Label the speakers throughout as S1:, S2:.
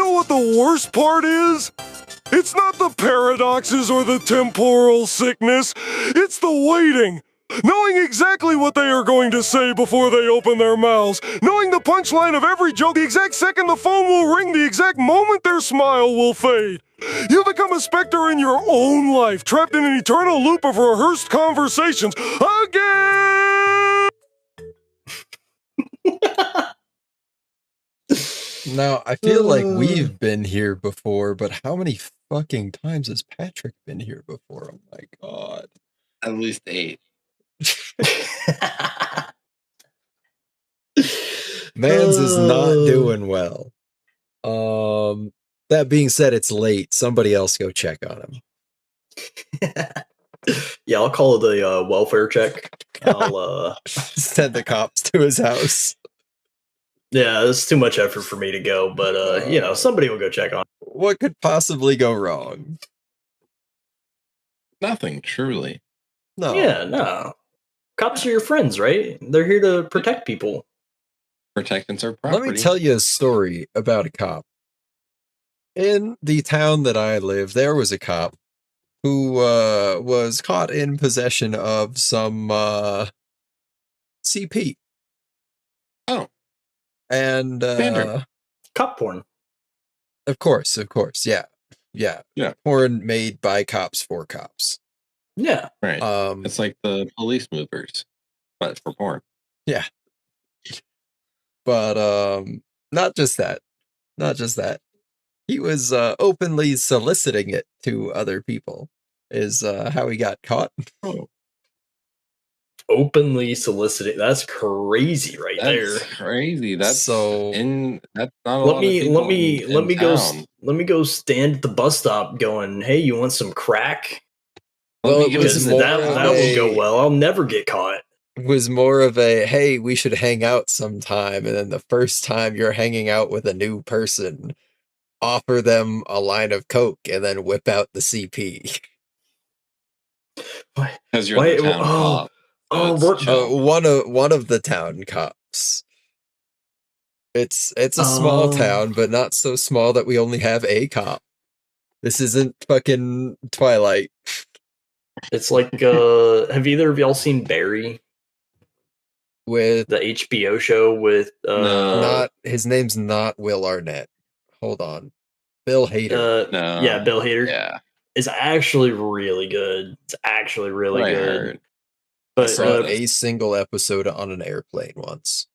S1: know what the worst part is? It's not the paradoxes or the temporal sickness. It's the waiting. Knowing exactly what they are going to say before they open their mouths. Knowing the punchline of every joke, the exact second the phone will ring, the exact moment their smile will fade. You become a specter in your own life, trapped in an eternal loop of rehearsed conversations. Again!
S2: Now, I feel like we've been here before, but how many fucking times has Patrick been here before? Oh my god.
S3: At least 8.
S2: Mans is not doing well. That being said, it's late. Somebody else go check on him.
S4: Yeah, I'll call it a welfare check. I'll
S2: send the cops to his house.
S4: Yeah, it's too much effort for me to go, but you know, somebody will go check on him.
S2: What could possibly go wrong?
S3: Nothing, truly.
S2: No.
S4: Yeah, no. Cops are your friends, right? They're here to protect people.
S3: Protect and serve property.
S2: Let me tell you a story about a cop. In the town that I live, there was a cop who was caught in possession of some CP.
S3: Oh.
S2: And
S4: cop porn.
S2: Of course, yeah. Porn made by cops for cops.
S4: Yeah.
S3: Right. It's like the police movers, but for porn.
S2: Yeah. But not just that. He was openly soliciting it to other people. Is how he got caught.
S3: Oh.
S4: Openly soliciting. That's crazy, right there.
S3: That's crazy. That's
S2: so.
S3: That's not.
S4: Let me go stand at the bus stop, going, "Hey, you want some crack?"
S2: Well, it was
S4: that will go well. I'll never get caught.
S2: It was more of a, hey, we should hang out sometime, and then the first time you're hanging out with a new person, offer them a line of coke and then whip out the CP.
S3: Because you're the town cop.
S2: One of the town cops. It's a small town, but not so small that we only have a cop. This isn't fucking Twilight.
S4: It's like, have either of y'all seen Barry?
S2: With
S4: the HBO show with
S2: not his name's not Will Arnett. Hold on. Bill Hader.
S3: No.
S4: Yeah, Bill Hader.
S3: Yeah.
S4: It's actually really good. It's actually really good.
S2: But I saw a single episode on an airplane once.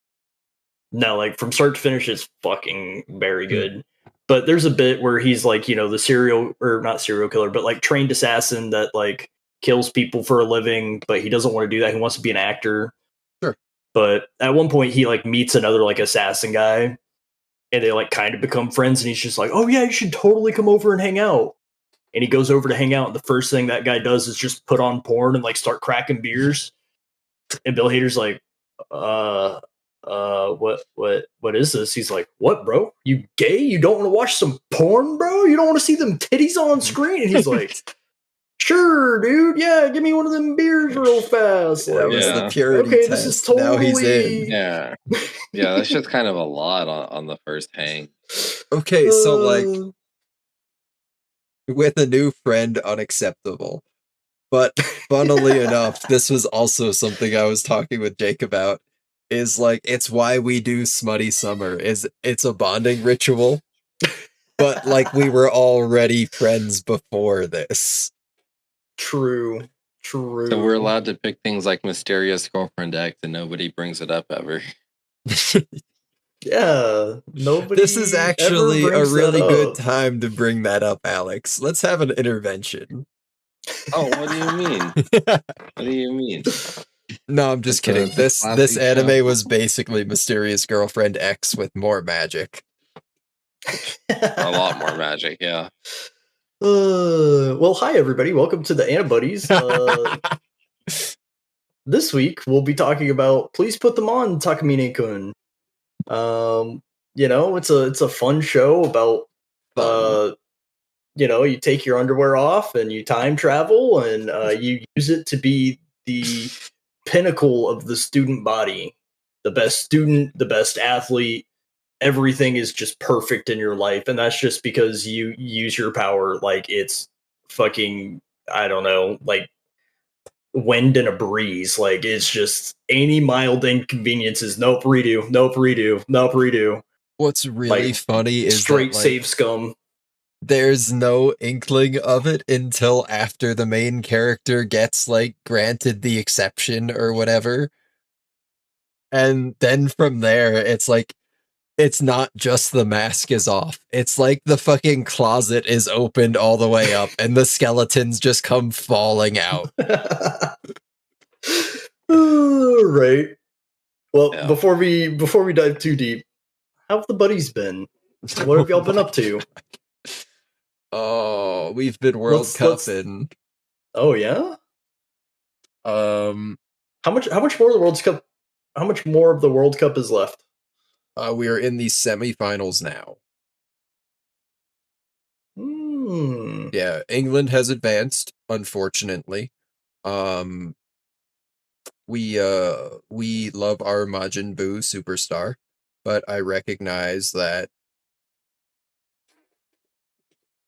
S4: No, like from start to finish, it's fucking very good. But there's a bit where he's like, you know, the not serial killer, but like trained assassin that like kills people for a living, but he doesn't want to do that. He wants to be an actor.
S2: Sure.
S4: But at one point he like meets another like assassin guy and they like kind of become friends and he's just like, "Oh yeah, you should totally come over and hang out." And he goes over to hang out and the first thing that guy does is just put on porn and like start cracking beers. And Bill Hader's like, what is this? He's like, "What, bro? You gay? You don't want to watch some porn, bro? You don't want to see them titties on screen?" And he's like, "Sure, dude. Yeah, give me one of them beers real fast."
S2: That was the purity
S4: okay,
S2: test.
S4: this is totally.
S2: Now he's in.
S3: Yeah, that's just kind of a lot on the first hang.
S2: Okay, so like with a new friend, unacceptable. But funnily enough, this was also something I was talking with Jake about. Is like it's why we do Smutty Summer. It's a bonding ritual, but like we were already friends before this.
S4: True.
S3: So we're allowed to pick things like Mysterious Girlfriend X, and nobody brings it up ever.
S4: Yeah, nobody.
S2: This is actually a really good time to bring that up, Alex. Let's have an intervention.
S3: Oh, what do you mean? What do you mean?
S2: No, I'm just kidding. This anime was basically Mysterious Girlfriend X with more magic.
S3: A lot more magic, yeah.
S4: Well, hi everybody. Welcome to the Antibodies. This week we'll be talking about Please Put Them On, Takamine-kun. You know, it's a fun show about you know, you take your underwear off and you time travel and you use it to be the pinnacle of the student body, the best student, the best athlete, everything is just perfect in your life, and that's just because you use your power like it's fucking, I don't know, like wind and a breeze. Like it's just any mild inconveniences. Nope, redo. Nope, redo. Nope, redo.
S2: What's really
S4: Like
S2: funny is
S4: straight
S2: that, like,
S4: save scum.
S2: there's no inkling of it until after the main character gets, like, granted the exception or whatever. And then from there, it's like, it's not just the mask is off. It's like the fucking closet is opened all the way up and the skeletons just come falling out.
S4: Right. Well,
S3: Yeah.
S4: before we dive too deep, how have the buddies been? What have y'all been up to?
S2: Oh, we've been World Cupping.
S4: Oh yeah? How much more of the World Cup? How much more of the World Cup is left?
S2: We are in the semifinals now. Yeah, England has advanced, unfortunately. We love our Majin Buu superstar, but I recognize that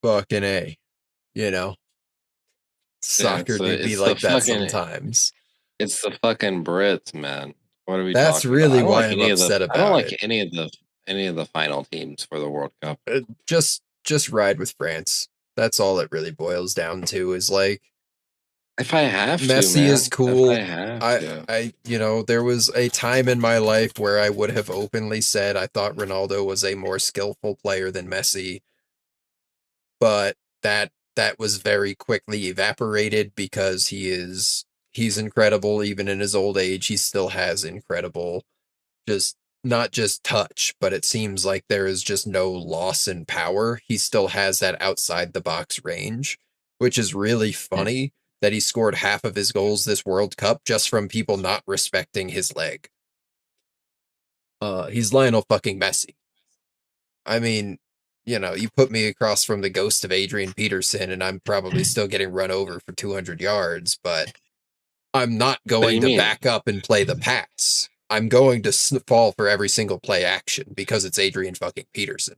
S2: fucking A, you know. Soccer do be like that sometimes.
S3: It's the fucking Brits, man. What are we
S2: That's
S3: talking
S2: really
S3: about?
S2: why I'm upset
S3: I don't
S2: about
S3: like
S2: it.
S3: any of the final teams for the World Cup.
S2: Just ride with France. That's all it really boils down to, is like,
S3: If I have to,
S2: Messi
S3: man.
S2: is cool.
S3: If I have to.
S2: I you know, there was a time in my life where I would have openly said I thought Ronaldo was a more skillful player than Messi, but that was very quickly evaporated because he's incredible. Even in his old age, he still has incredible, just not just touch, but it seems like there is just no loss in power. He still has that outside the box range, which is really funny that he scored half of his goals this World Cup just from people not respecting his leg. He's Lionel fucking Messi. I mean, you know, you put me across from the ghost of Adrian Peterson and I'm probably still getting run over for 200 yards, but I'm not going to back up and play the pass. I'm going to fall for every single play action because it's Adrian fucking Peterson.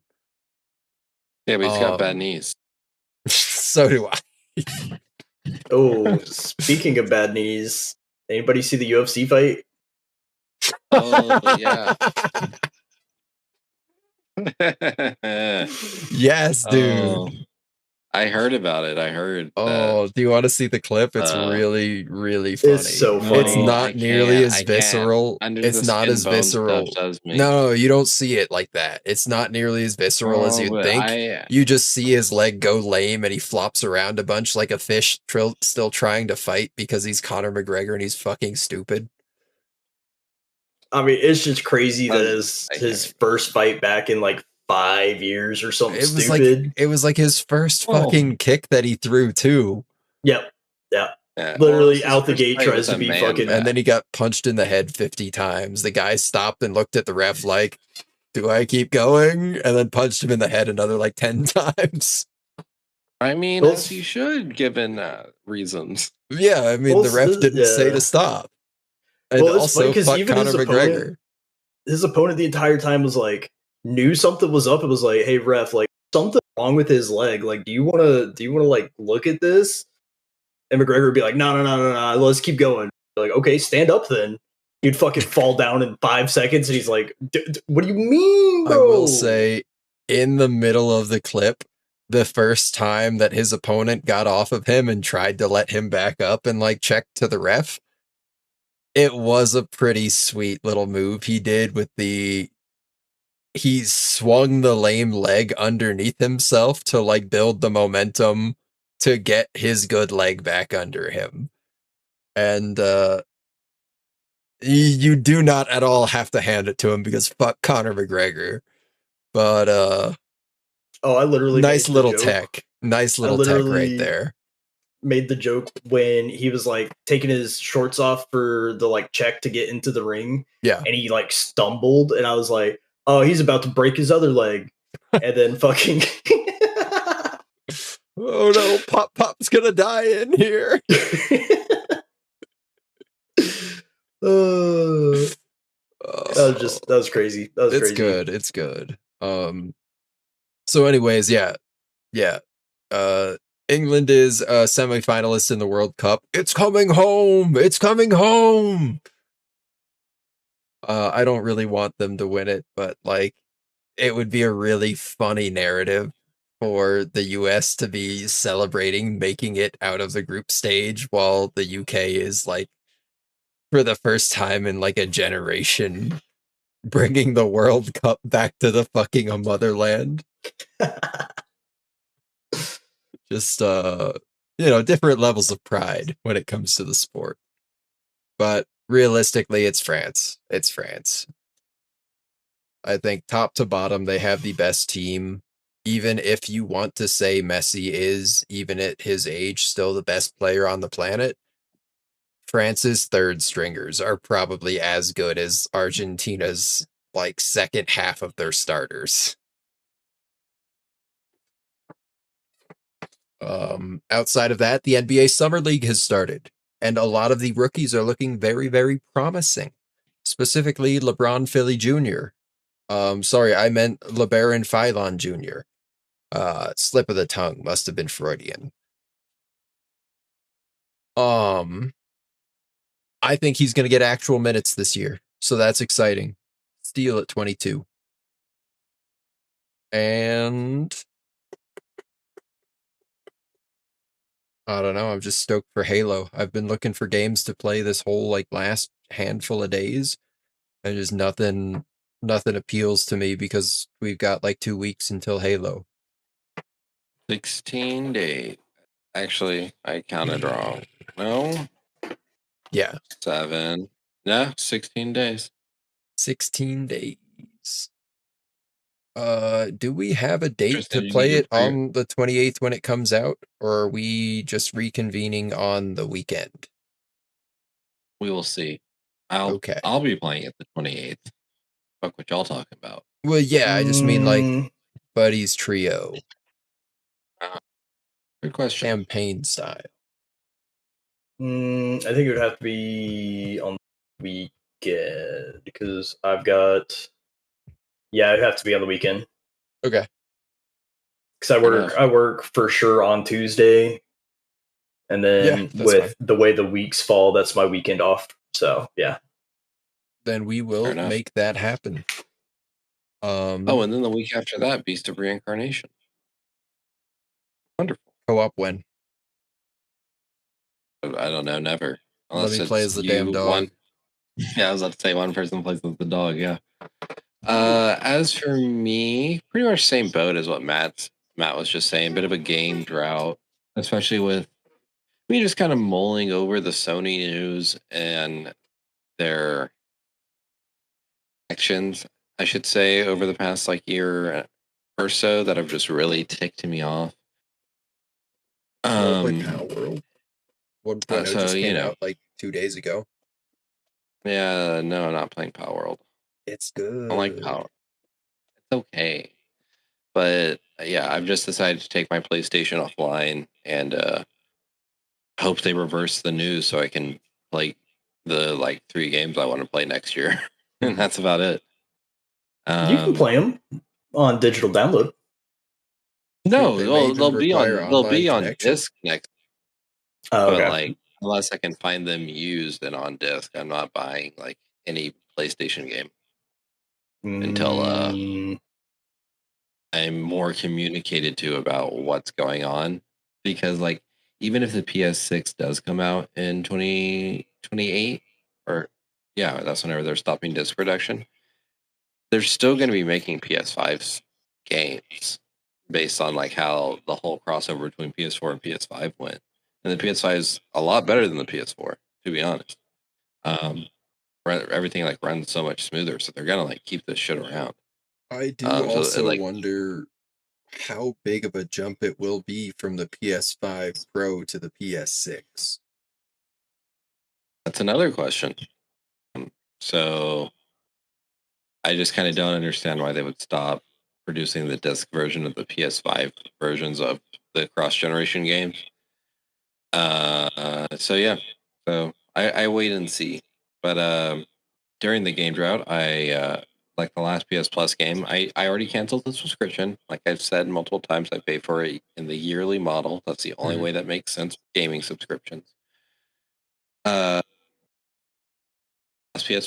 S3: Yeah, but he's got bad knees.
S2: So do I.
S4: Oh, speaking of bad knees, anybody see the UFC fight?
S3: Oh, yeah.
S2: Yes, dude.
S3: Oh, I heard about it. I heard.
S2: Oh, do you want to see the clip? It's really, really funny.
S4: It's so funny.
S2: It's not nearly as visceral. It's not as visceral. No, you don't see it like that. It's not nearly as visceral as you'd think. You just see his leg go lame and he flops around a bunch like a fish still trying to fight because he's Conor McGregor and he's fucking stupid.
S4: I mean, it's just crazy that his first fight back in like 5 years or something stupid.
S2: It was like his first fucking kick that he threw too.
S4: Yep. Yeah. Literally out the gate tries to be fucking.
S2: And then he got punched in the head 50 times. The guy stopped and looked at the ref like, do I keep going? And then punched him in the head another like 10 times.
S3: I mean, as you should, given reasons.
S2: Yeah, I mean, the ref didn't say to stop. And also, fuck Conor McGregor.
S4: His opponent the entire time was like, knew something was up. It was like, hey, ref, like something wrong with his leg. Like, do you want to like look at this? And McGregor would be like, no, let's keep going. Like, okay, stand up then. He'd fucking fall down in 5 seconds, and he's like, what do you mean, bro?
S2: I will say, in the middle of the clip, the first time that his opponent got off of him and tried to let him back up and like check to the ref, it was a pretty sweet little move he did with he swung the lame leg underneath himself to like build the momentum to get his good leg back under him. And you do not at all have to hand it to him because fuck Conor McGregor. But
S4: I literally
S2: nice little tech. Nice little tech right there.
S4: Made the joke when he was like taking his shorts off for the like check to get into the ring.
S2: Yeah.
S4: And he like stumbled and I was like, oh, he's about to break his other leg. And then fucking
S2: oh no, Pop's gonna die in here.
S4: that was crazy. That was
S2: It's
S4: crazy.
S2: good. It's good. So anyways, yeah. England is a semifinalist in the World Cup. It's coming home. It's coming home. I don't really want them to win it, but like it would be a really funny narrative for the US to be celebrating making it out of the group stage while the UK is like for the first time in like a generation bringing the World Cup back to the fucking motherland. Just different levels of pride when it comes to the sport. But realistically, it's France. It's France. I think top to bottom, they have the best team. Even if you want to say Messi is, even at his age, still the best player on the planet, France's third stringers are probably as good as Argentina's like second half of their starters. Outside of that, the NBA Summer League has started, and a lot of the rookies are looking very, very promising. Specifically, LeBron Philly Jr. Sorry, I meant LeBaron Philon Jr. Slip of the tongue, must have been Freudian. I think he's going to get actual minutes this year, so that's exciting. Steele at 22. And I don't know, I'm just stoked for Halo. I've been looking for games to play this whole like last handful of days. And just nothing appeals to me because we've got like 2 weeks until Halo.
S3: 16 days. Actually, I counted wrong. No?
S2: Yeah.
S3: 7. No, 16 days.
S2: 16 days. Do we have a date
S3: Tristan,
S2: to
S3: you
S2: play
S3: need
S2: it
S3: to pre-
S2: on the 28th when it comes out? Or are we just reconvening on the weekend?
S3: We will see.
S2: Okay.
S3: I'll be playing it the 28th. Fuck what y'all talking about.
S2: Well, yeah, I just mean like Buddy's Trio.
S3: Good question.
S2: Campaign style.
S4: I think it would have to be on the weekend because I've got. Yeah, it'd have to be on the weekend
S2: Okay.
S4: because I work for sure on Tuesday, and then
S2: that's
S4: with
S2: fine.
S4: the way the weeks fall, that's my weekend off. So yeah.
S2: Then we will make that happen.
S3: And then the week after that, Beast of Reincarnation. Wonderful.
S2: Co-op when?
S3: I don't know, never.
S2: Let me play as the damn dog.
S3: Yeah, I was about to say one person plays as the dog, yeah. As for me, pretty much same boat as what Matt was just saying. Bit of a game drought, especially with me just kind of mulling over the Sony news and their actions, I should say, over the past like year or so that have just really ticked me off.
S2: Play Power World 1.0 just came out like 2 days ago.
S3: Yeah, no, I'm not playing Power World.
S2: It's good.
S3: I like Power. It's okay. But yeah, I've just decided to take my PlayStation offline and hope they reverse the news so I can play the like 3 games I want to play next year. And that's about it.
S4: You can play them on digital download.
S3: No, they'll be on disc next.
S4: Oh, okay.
S3: But like, unless I can find them used and on disc, I'm not buying like any PlayStation game until I'm more communicated to about what's going on. Because like, even if the PS6 does come out in 2028, or yeah, that's whenever they're stopping disc production, they're still going to be making PS5 games based on like how the whole crossover between PS4 and PS5 went. And the PS5 is a lot better than the PS4, to be honest. Everything like runs so much smoother, so they're gonna like keep this shit around.
S2: I do also wonder how big of a jump it will be from the PS5 Pro to the PS6.
S3: That's another question. So I just kind of don't understand why they would stop producing the disc version of the PS5 versions of the cross-generation games. So yeah, so I wait and see. But during the game drought, I like the last PS Plus game, I already canceled the subscription. Like I've said multiple times, I pay for it in the yearly model. That's the only way that makes sense. Gaming subscriptions. PS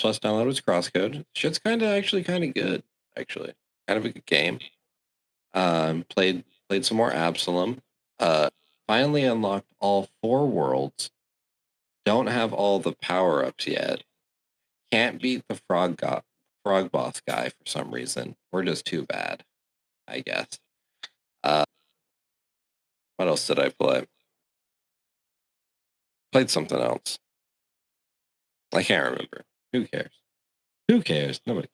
S3: Plus download was Crosscode. Shit's actually kind of good. Actually, kind of a good game. Played some more Absalom. Finally unlocked all 4 worlds. Don't have all the power ups yet. Can't beat the frog boss guy for some reason. We're just too bad, I guess. What else did I play? Played something else. I can't remember. Who cares? Who cares? Nobody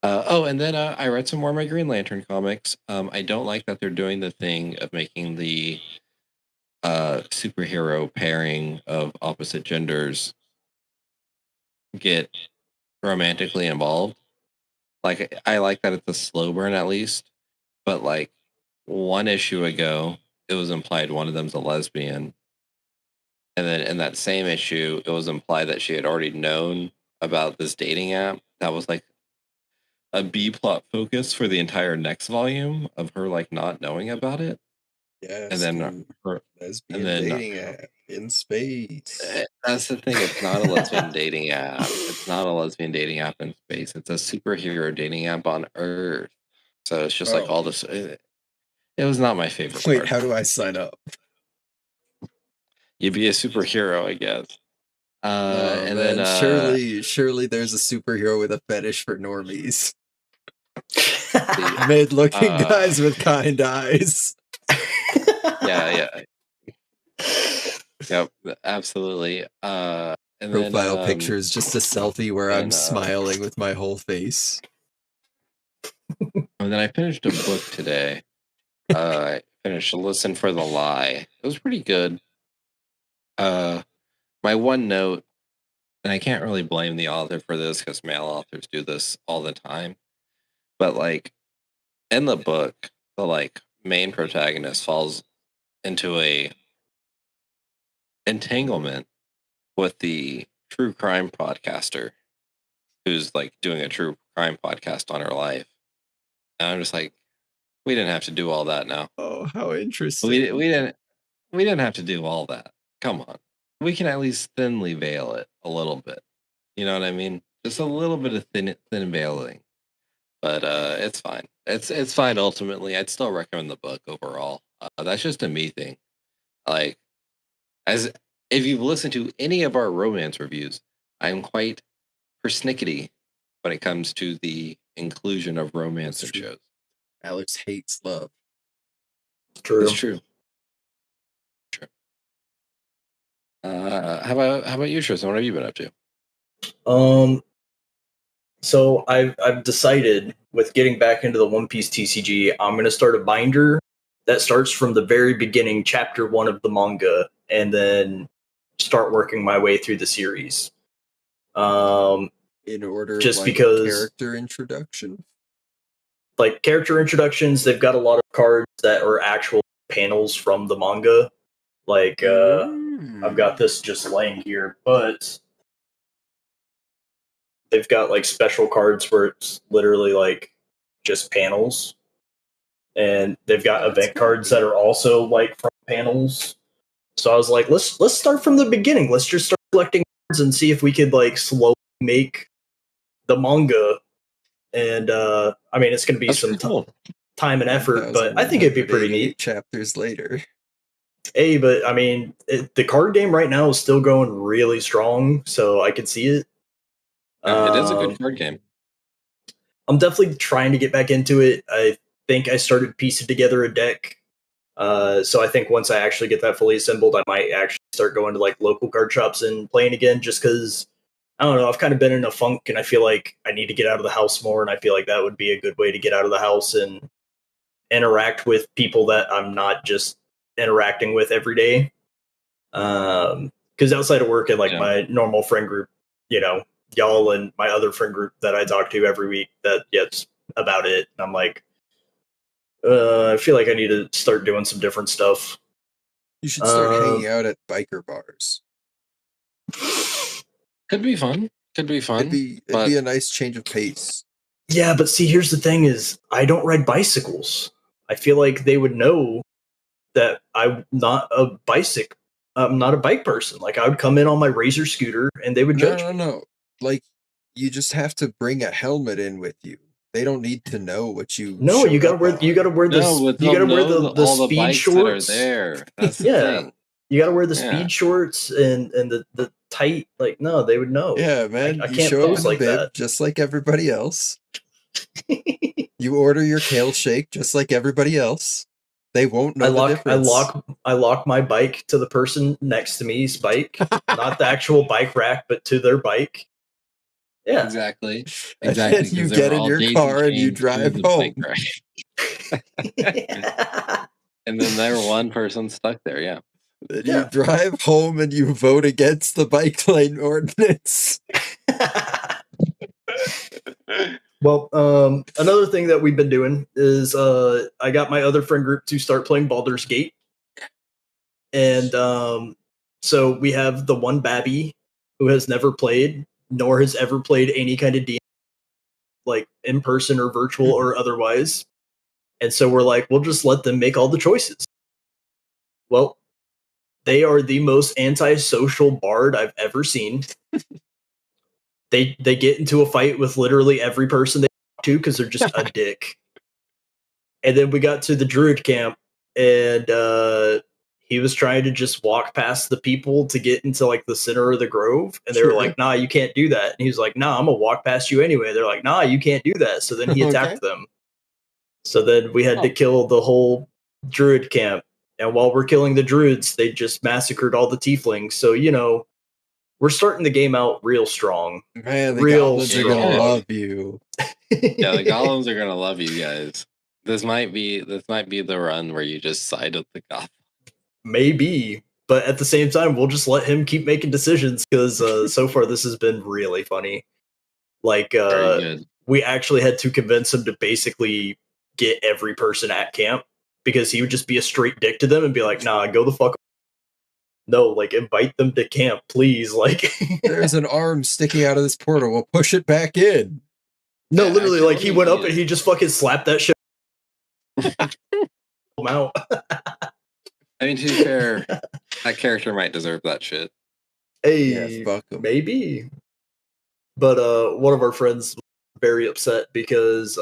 S3: cares. And then I read some more of my Green Lantern comics. I don't like that they're doing the thing of making the superhero pairing of opposite genders get romantically involved. Like, I like that it's a slow burn at least, but like one issue ago, it was implied one of them's a lesbian. And then in that same issue, it was implied that she had already known about this dating app. That was like a B plot focus for the entire next volume of her like not knowing about it.
S2: Yes,
S3: and then her
S2: lesbian
S3: and then
S2: dating app in space.
S3: That's the thing. It's not a lesbian dating app. It's not a lesbian dating app in space. It's a superhero dating app on Earth. So it's just like all this. It was not my favorite
S2: Wait,
S3: part.
S2: how do I sign up?
S3: You'd be a superhero, I guess. And
S2: man,
S3: then
S2: surely there's a superhero with a fetish for normies. Mid-looking guys with kind eyes.
S3: Yeah. Yep, absolutely. And
S2: Profile
S3: then,
S2: picture is just a selfie where I'm smiling with my whole face.
S3: And then I finished a book today. I finished Listen for the Lie. It was pretty good. My one note, and I can't really blame the author for this because male authors do this all the time, but like in the book, the like main protagonist falls into a entanglement with the true crime podcaster who's like doing a true crime podcast on her life. And I'm just like, we didn't have to do all that now.
S2: Oh, how interesting.
S3: We didn't have to do all that. Come on. We can at least thinly veil it a little bit. You know what I mean? Just a little bit of thin veiling. But it's fine. It's fine ultimately. I'd still recommend the book overall. That's just a me thing. Like, as if you've listened to any of our romance reviews, I'm quite persnickety when it comes to the inclusion of romance in shows.
S2: Alex hates love.
S4: True.
S3: It's true. How about you, Tristan? What have you been up to?
S4: So I've decided with getting back into the One Piece TCG, I'm gonna start a binder that starts from the very beginning, chapter 1 of the manga, and then start working my way through the series.
S2: In order,
S4: just
S2: like,
S4: because
S2: character introduction.
S4: Like character introductions, they've got a lot of cards that are actual panels from the manga. Like I've got this just laying here, but they've got like special cards where it's literally like just panels, and they've got event cards that are also like from panels. So I was like, let's start from the beginning. Let's just start collecting cards and see if we could like slowly make the manga. And I mean, it's going to be some time and effort, but I think it'd be pretty neat.
S2: Chapters later.
S4: Hey, but I mean, the card game right now is still going really strong, so I could see it.
S3: It is a good card game.
S4: I'm definitely trying to get back into it. I think I started piecing together a deck. So I think once I actually get that fully assembled, I might actually start going to like local card shops and playing again, just because I don't know, I've kind of been in a funk and I feel like I need to get out of the house more, and I feel like that would be a good way to get out of the house and interact with people that I'm not just interacting with every day. Because outside of work and like my normal friend group, you know, y'all and my other friend group that I talk to every week, that's about it. And I'm like, I feel like I need to start doing some different stuff.
S2: You should start hanging out at biker bars.
S3: Could be fun. Could be fun.
S2: It'd be a nice change of pace.
S4: Yeah, but see, here's the thing: is I don't ride bicycles. I feel like they would know that I'm not a bicycle. I'm not a bike person. Like I would come in on my Razor scooter, and they would judge me.
S2: No. Like you just have to bring a helmet in with you. They don't need to know what you.
S4: No, you gotta wear. You gotta wear this.
S3: No, but
S4: You gotta
S3: they'll
S4: wear
S3: know
S4: the
S3: all the
S4: speed
S3: bikes
S4: shorts.
S3: that are there. That's the
S4: Yeah.
S3: thing.
S4: You gotta wear the
S3: Yeah.
S4: speed shorts and the tight. Like no, they would know.
S2: Yeah, man.
S4: I
S2: you
S4: can't
S2: show up
S4: pose
S2: in a
S4: like
S2: bib
S4: that.
S2: just like everybody else. You order your kale shake just like everybody else. They won't know the difference.
S4: I lock my bike to the person next to me's bike, not the actual bike rack, but to their bike. Yeah,
S3: Exactly.
S2: And then you get in your car and you drive home.
S3: And then there one person stuck there, yeah.
S2: Then you drive home and you vote against the bike lane ordinance.
S4: Well, another thing that we've been doing is I got my other friend group to start playing Baldur's Gate. And so we have the one Babby who has never played, nor has ever played any kind of D, like in person or virtual or otherwise. And so we're like, we'll just let them make all the choices. Well, they are the most antisocial bard I've ever seen. They get into a fight with literally every person they talk to because they're just a dick. And then we got to the druid camp, and he was trying to just walk past the people to get into like the center of the grove, and they were like, "Nah, you can't do that." And he was like, "Nah, I'm gonna walk past you anyway." They're like, "Nah, you can't do that." So then he attacked them. So then we had to kill the whole druid camp, and while we're killing the druids, they just massacred all the tieflings. So you know, we're starting the game out real strong.
S2: Man, the goblins are gonna love you.
S3: Yeah, the golems are gonna love you guys. This might be the run where you just side with the goblin.
S4: Maybe, but at the same time, we'll just let him keep making decisions because so far this has been really funny. Like, we actually had to convince him to basically get every person at camp because he would just be a straight dick to them and be like, "Nah, go the fuck." No, like invite them to camp, please. Like,
S2: there's an arm sticking out of this portal. We'll push it back in.
S4: No, literally, like he went up and he just fucking slapped that shit out.
S3: I mean, to be fair, that character might deserve that shit.
S4: Hey,
S2: yeah, fuck him.
S4: Maybe. But one of our friends was very upset because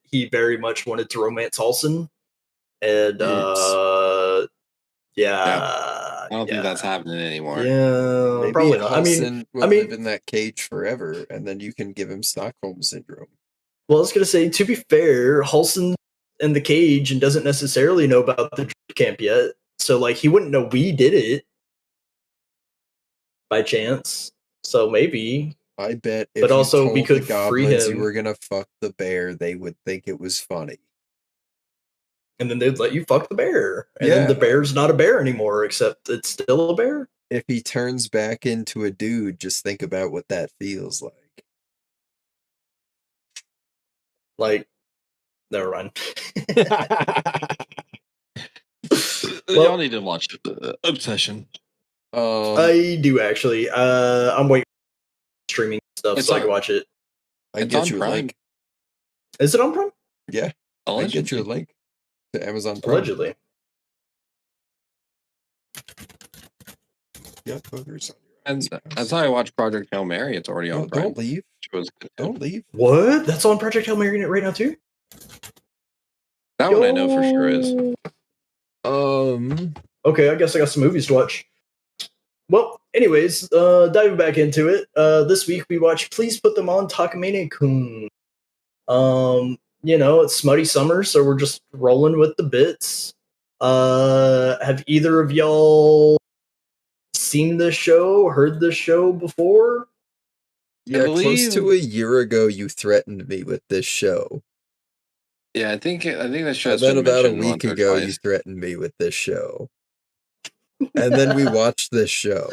S4: he very much wanted to romance Halson. And
S3: I don't think that's happening anymore.
S4: Yeah,
S2: maybe
S4: probably not.
S2: Halson will live in that cage forever, and then you can give him Stockholm syndrome.
S4: Well, I was gonna say, to be fair, Halson in the cage and doesn't necessarily know about the camp yet. So like he wouldn't know we did it by chance. So maybe.
S2: I bet if
S4: but also
S2: you told
S4: we could
S2: the
S4: free
S2: goblins
S4: him.
S2: you were gonna fuck the bear, they would think it was funny.
S4: And then they'd let you fuck the bear. And then the bear's not a bear anymore, except it's still a bear.
S2: If he turns back into a dude, just think about what that feels like.
S4: Like, never mind.
S3: Y'all need to watch Obsession.
S4: I do actually. I'm waiting for streaming stuff so I can watch it.
S2: I can get you a link.
S4: Is it on Prime?
S2: Yeah. I can get you a link to Amazon Prime.
S4: Allegedly.
S2: Yeah, boogers on your
S3: and that's how I watched Project Hail Mary. It's already on Prime.
S2: Don't leave. Don't leave.
S4: What? That's on Project Hail Mary right now too?
S3: That one I know for sure is.
S4: Okay, I guess I got some movies to watch. Well, anyways, diving back into it. This week we watched Please Put Them On Takamine-kun. You know, it's smutty summer, so we're just rolling with the bits. Have either of y'all seen this show, heard this show before?
S2: Yeah, close to a year ago you threatened me with this show.
S3: Yeah, I think that show.
S2: And then about a week ago you threatened me with this show. And then we watched this show.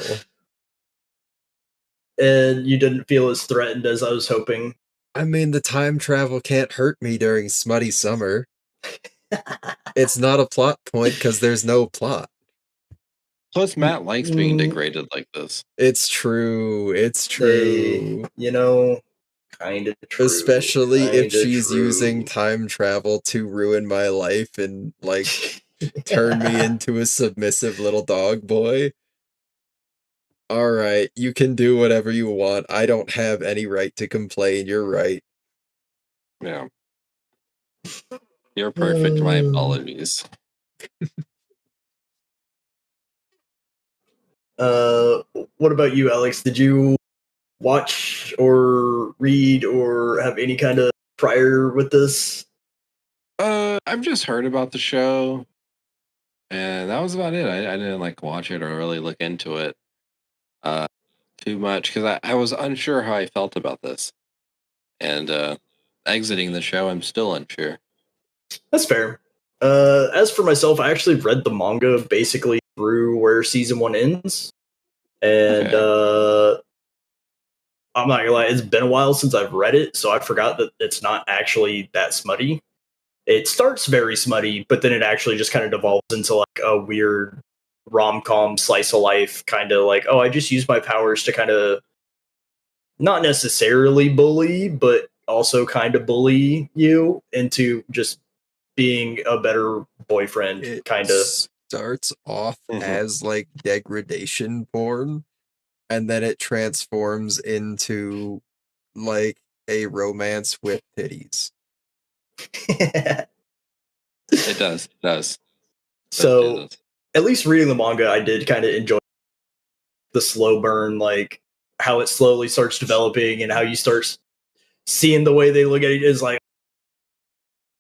S4: And you didn't feel as threatened as I was hoping.
S2: I mean, the time travel can't hurt me during smutty summer. It's not a plot point because there's no plot.
S3: Plus, Matt likes being degraded like this.
S2: It's true. It's true.
S4: Kind of true.
S2: Especially if she's using time travel to ruin my life and, like, turn me into a submissive little dog boy. Alright, you can do whatever you want. I don't have any right to complain. You're right.
S3: Yeah. You're perfect. My apologies.
S4: What about you, Alex? Did you watch or read or have any kind of prior with this?
S3: I've just heard about the show, and that was about it. I didn't like watch it or really look into it too much because I was unsure how I felt about this. And exiting the show, I'm still unsure.
S4: That's fair. As for myself, I actually read the manga basically through where season 1 ends. And I'm not gonna lie, it's been a while since I've read it, so I forgot that it's not actually that smutty. It starts very smutty, but then it actually just kind of devolves into like a weird rom-com slice of life kind of like, oh, I just use my powers to kind of not necessarily bully, but also kind of bully you into just being a better boyfriend, kind of.
S2: Starts off as like degradation porn, and then it transforms into like a romance with titties.
S3: It does. It does.
S4: So, at least reading the manga, I did kind of enjoy the slow burn, like how it slowly starts developing and how you start seeing the way they look at it is like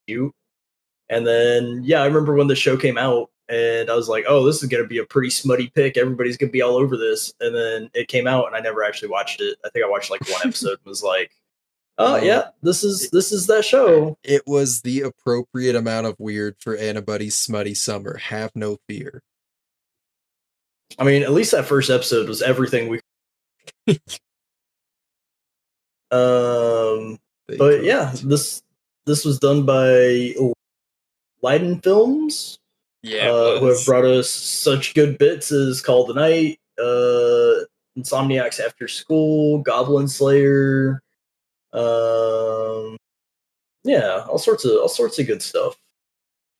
S4: cute. And then, yeah, I remember when the show came out and I was like, oh, this is going to be a pretty smutty pick. Everybody's going to be all over this. And then it came out and I never actually watched it. I think I watched like one episode and was like, oh, yeah, this is that show.
S2: It was the appropriate amount of weird for anybody's smutty summer. Have no fear.
S4: I mean, at least that first episode was everything we. But yeah, this was done by Leiden Films.
S2: Yeah,
S4: who have brought us such good bits as Call the Night, Insomniacs After School, Goblin Slayer. Yeah, all sorts of good stuff.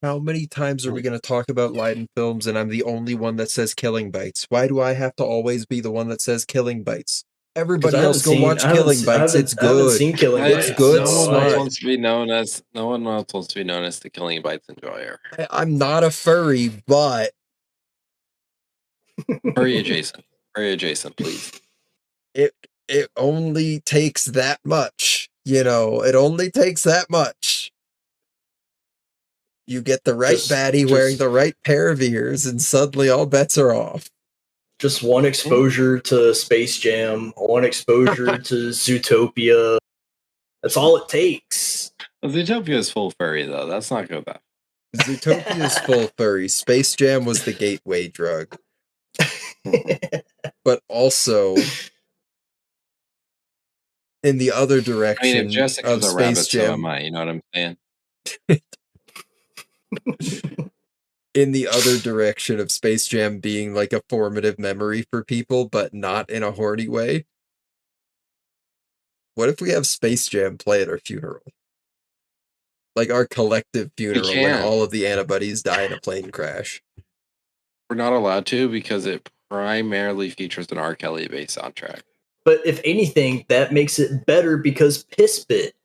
S2: How many times are we going to talk about Leiden Films and I'm the only one that says Killing Bites? Why do I have to always be the one that says Killing Bites? Everybody else go watch Killing Bites. It's good.
S4: I haven't seen Killing Bites.
S2: It's good.
S3: No one else wants to be known as the Killing Bites enjoyer.
S2: I'm not a furry, but
S3: furry adjacent. Furry adjacent, please.
S2: It only takes that much. You know, it only takes that much. You get the right baddie wearing the right pair of ears, and suddenly all bets are off.
S4: Just one exposure to Space Jam, one exposure to Zootopia. That's all it takes.
S3: Well, Zootopia is full furry, though. That's not good enough.
S2: Zootopia is full furry. Space Jam was the gateway drug. But also, in the other direction,
S3: I mean, if Jessica's a rabbit, so am I. You know what I'm saying?
S2: In the other direction of Space Jam being like a formative memory for people, but not in a horny way. What if we have Space Jam play at our funeral? Like our collective funeral when all of the Antibodies die in a plane crash.
S3: We're not allowed to because it primarily features an R. Kelly-based soundtrack.
S4: But if anything, that makes it better because Piss Bit.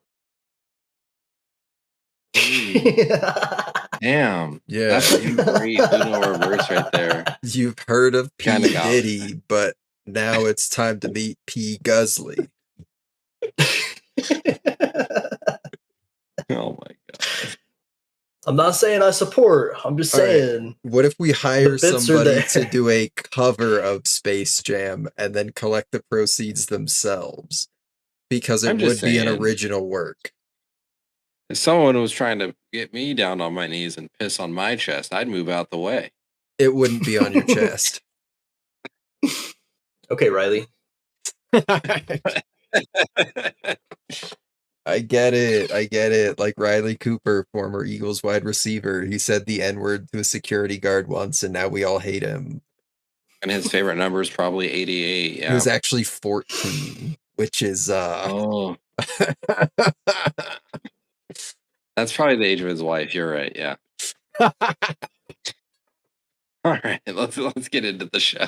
S3: Damn.
S2: Yeah.
S3: That's a great Uno reverse right there.
S2: You've heard of P. Diddy, but now it's time to meet P. Guzzley.
S3: Oh my god.
S4: I'm not saying I support. I'm just saying.
S2: Right. What if we hire somebody to do a cover of Space Jam and then collect the proceeds themselves? Because it would be an original work.
S3: If someone was trying to get me down on my knees and piss on my chest, I'd move out the way.
S2: It wouldn't be on your chest.
S4: Okay, Riley.
S2: I get it. Like Riley Cooper, former Eagles wide receiver. He said the N-word to a security guard once, and now we all hate him.
S3: And his favorite number is probably 88. Yeah.
S2: It was actually 14, which is
S3: Oh, that's probably the age of his wife. You're right. Yeah. All right, let's get into the show.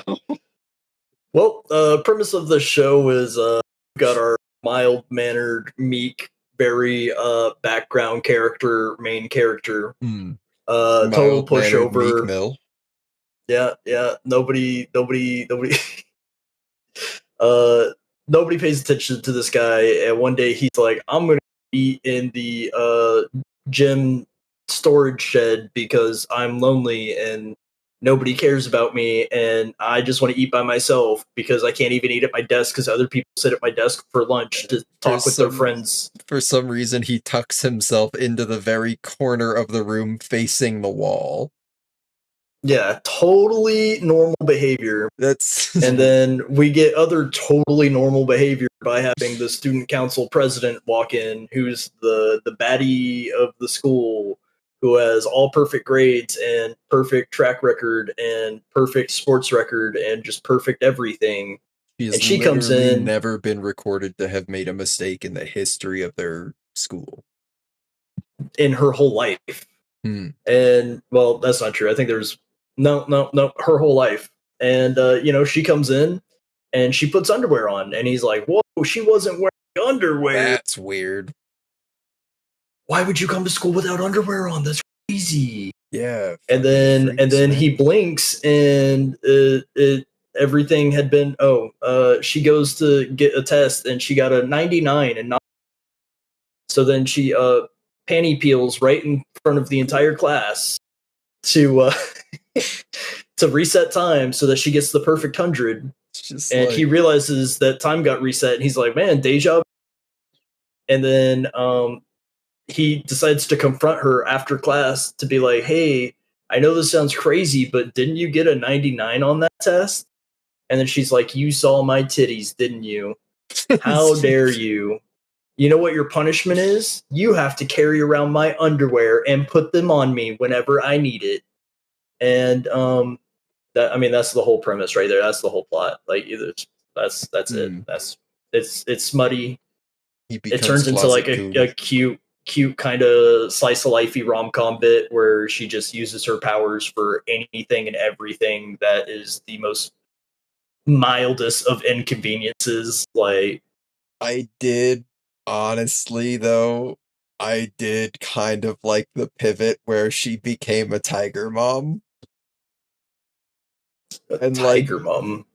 S4: Well, premise of the show is we've got our mild-mannered, meek, very background character, main character, total
S2: Mild-mannered
S4: pushover.
S2: Meek Mill.
S4: Yeah. Nobody nobody pays attention to this guy, and one day he's like, I'm gonna be in the gym storage shed because I'm lonely and nobody cares about me, and I just want to eat by myself because I can't even eat at my desk because other people sit at my desk for lunch to talk with their friends.
S2: For some reason, he tucks himself into the very corner of the room facing the wall.
S4: Yeah, totally normal behavior. And then we get other totally normal behavior by having the student council president walk in, who's the baddie of the school, who has all perfect grades and perfect track record and perfect sports record and just perfect everything.
S2: And
S4: she comes in,
S2: never been recorded to have made a mistake in the history of their school.
S4: In her whole life. And well, that's not true. I think there's no, her whole life. And she comes in and she puts underwear on, and he's like, whoa, she wasn't wearing underwear.
S2: That's weird.
S4: Why would you come to school without underwear on? That's crazy.
S2: Yeah.
S4: And then he blinks, and everything had been she goes to get a test and she got a 99 and not. So then she panty peels right in front of the entire class to to reset time so that she gets the perfect 100. And he realizes that time got reset, and he's like, man, deja vu. And then he decides to confront her after class to be like, hey, I know this sounds crazy, but didn't you get a 99 on that test? And then she's like, you saw my titties, didn't you? How dare you? You know what your punishment is? You have to carry around my underwear and put them on me whenever I need it. And that's the whole premise right there. That's the whole plot. Like, that's it. It's smutty. It turns into like a cute kind of slice of lifey rom-com bit where she just uses her powers for anything and everything that is the most mildest of inconveniences. Like,
S2: I did honestly though, I did kind of like the pivot where she became a tiger mom.
S4: Tiger mom.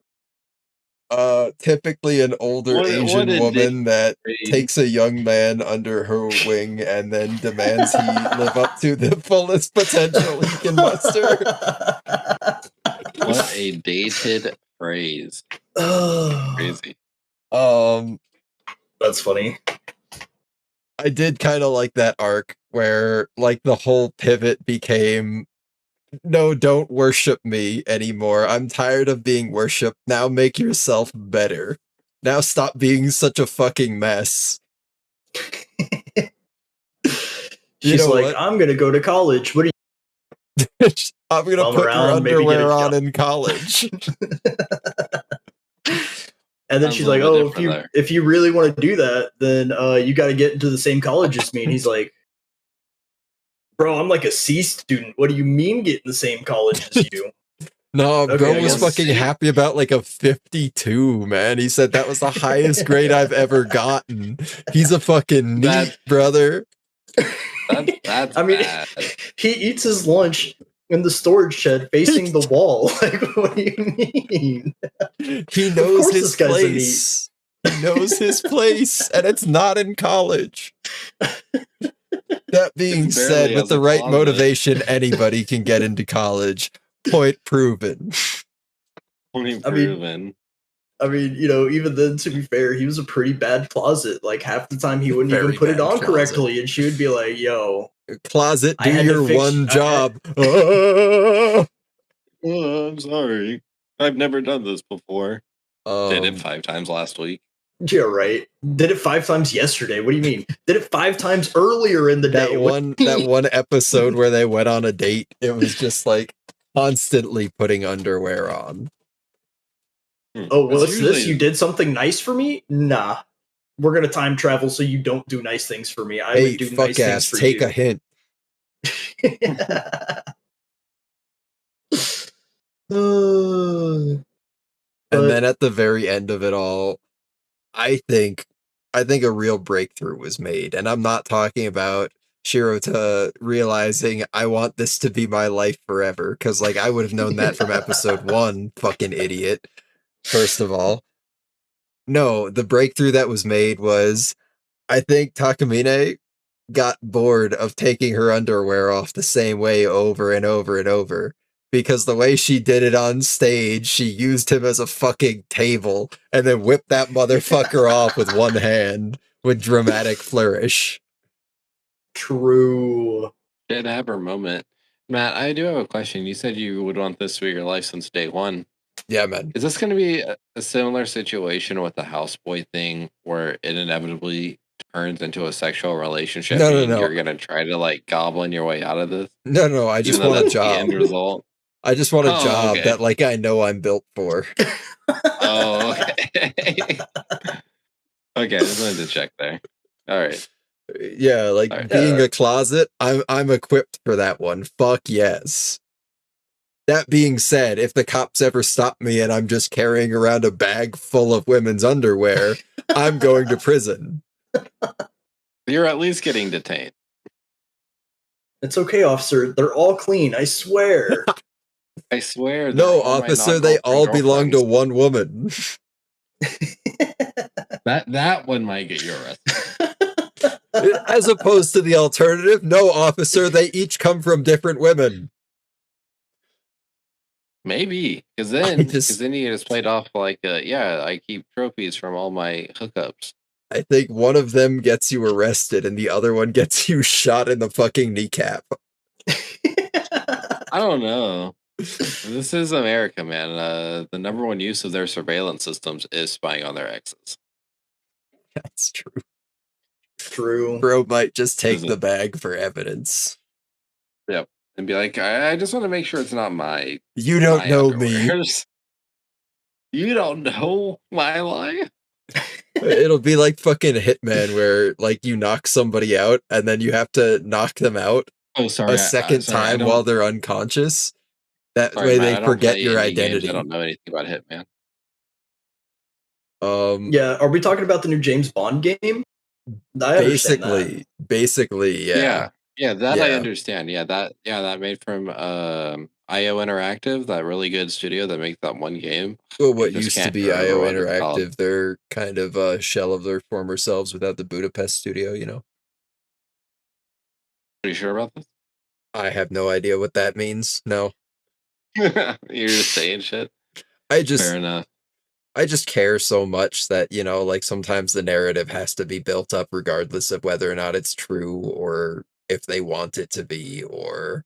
S2: Typically an older Asian woman that takes a young man under her wing and then demands he live up to the fullest potential he can muster.
S3: What a dated phrase. Crazy.
S4: That's funny.
S2: I did kind of like that arc where like the whole pivot became, no, don't worship me anymore. I'm tired of being worshipped. Now make yourself better. Now stop being such a fucking mess.
S4: She's like, what? I'm going to go to college. What are you?
S2: I'm going to put your underwear on in college.
S4: And then she's like, oh, if you really want to do that, then you got to get into the same college as me. And he's like, bro, I'm like a C student. What do you mean get in the same college as you?
S2: No, okay, bro was fucking happy about like a 52, man. He said that was the highest grade I've ever gotten. He's a fucking neat brother.
S3: That's
S4: I mean,
S3: bad.
S4: He eats his lunch in the storage shed facing the wall. Like, what do you mean?
S2: He knows his place. He knows his place, and it's not in college. That being said, with the right motivation, anybody can get into college. Point proven.
S3: Point proven.
S4: I mean, even then, to be fair, he was a pretty bad closet. Like, half the time he wouldn't even put it on correctly, and she would be like, yo,
S2: closet, do your one job.
S3: I'm sorry. I've never done this before. Did it 5 times last week.
S4: Yeah, right. Did it 5 times yesterday. What do you mean? Did it 5 times earlier in the day.
S2: That one episode where they went on a date, it was just like constantly putting underwear on.
S4: Oh,
S3: It's
S4: what's this?
S3: usually-
S4: You did something nice for me? Nah. We're gonna time travel so you don't do nice things for me. I
S2: Hey,
S4: would do
S2: fuck
S4: nice things
S2: ass,
S4: for
S2: take
S4: you.
S2: a hint.
S4: Uh,
S2: And
S4: But-
S2: then at the very end of it all, I think a real breakthrough was made. And I'm not talking about Shirota realizing I want this to be my life forever. Cause like I would have known that from episode 1, fucking idiot. First of all. No, the breakthrough that was made was I think Takamine got bored of taking her underwear off the same way over and over and over. Because the way she did it on stage, she used him as a fucking table and then whipped that motherfucker off with one hand with dramatic flourish.
S4: True.
S3: Did have her moment. Matt, I do have a question. You said you would want this to be your life since day one.
S2: Yeah, man.
S3: Is this going to be a similar situation with the houseboy thing where it inevitably turns into a sexual relationship
S2: No, no,
S3: and
S2: no.
S3: you're going to try to like goblin your way out of this?
S2: No, I just
S3: Even though
S2: want a
S3: that's the
S2: job.
S3: end result.
S2: I just want a
S3: Oh,
S2: job
S3: okay.
S2: that like I know I'm built for.
S3: Oh, okay. Okay, I just wanted to check there. All right.
S2: Yeah, like
S3: Alright.
S2: being a closet, I'm equipped for that one. Fuck yes. That being said, if the cops ever stop me and I'm just carrying around a bag full of women's underwear, I'm going to prison.
S3: You're at least getting detained.
S4: It's okay, officer. They're all clean, I swear.
S3: I swear.
S2: No,
S3: they're all my
S2: officer, they all
S3: non-girlfriend
S2: belong to
S3: girlfriends.
S2: one woman.
S3: That one might get you arrested.
S2: As opposed to the alternative, no, officer, they each come from different women.
S3: Maybe, because
S2: I
S3: then
S2: just-
S3: you just played off like, yeah, I keep trophies from all my hookups.
S2: I think one of them gets you arrested and the other one gets you shot in the fucking kneecap.
S3: I don't know. This is America, man. The number one use of their surveillance systems is spying on their exes.
S2: That's true.
S4: True.
S2: Bro might just take
S3: Is
S2: the
S3: it?
S2: bag for evidence.
S3: Yep, and be like, I just want to make sure it's not my.
S2: You don't
S3: my
S2: know me.
S3: underwears. You don't know my life.
S2: It'll be like fucking Hitman where like you knock somebody out and then you have to knock them out
S3: Oh, sorry.
S2: a second time while they're unconscious. That way they forget your identity.
S3: I don't know anything about Hitman.
S4: Yeah, are we talking about the new James Bond game? I understand that.
S2: basically, yeah.
S3: Yeah, that I
S2: Yeah.
S3: understand. Yeah, that made from IO Interactive, that really good studio that makes that one game.
S2: Well,
S3: I
S2: what
S3: just
S2: used to
S3: can't
S2: be
S3: remember
S2: IO
S3: what it's called.
S2: Interactive, they're kind of a shell of their former selves without the Budapest studio, you know?
S3: Are you sure about this?
S2: I have no idea what that means. No.
S3: You're just saying shit.
S2: I
S3: Fair enough.
S2: just care so much that, you know, like sometimes the narrative has to be built up regardless of whether or not it's true or if they want it to be or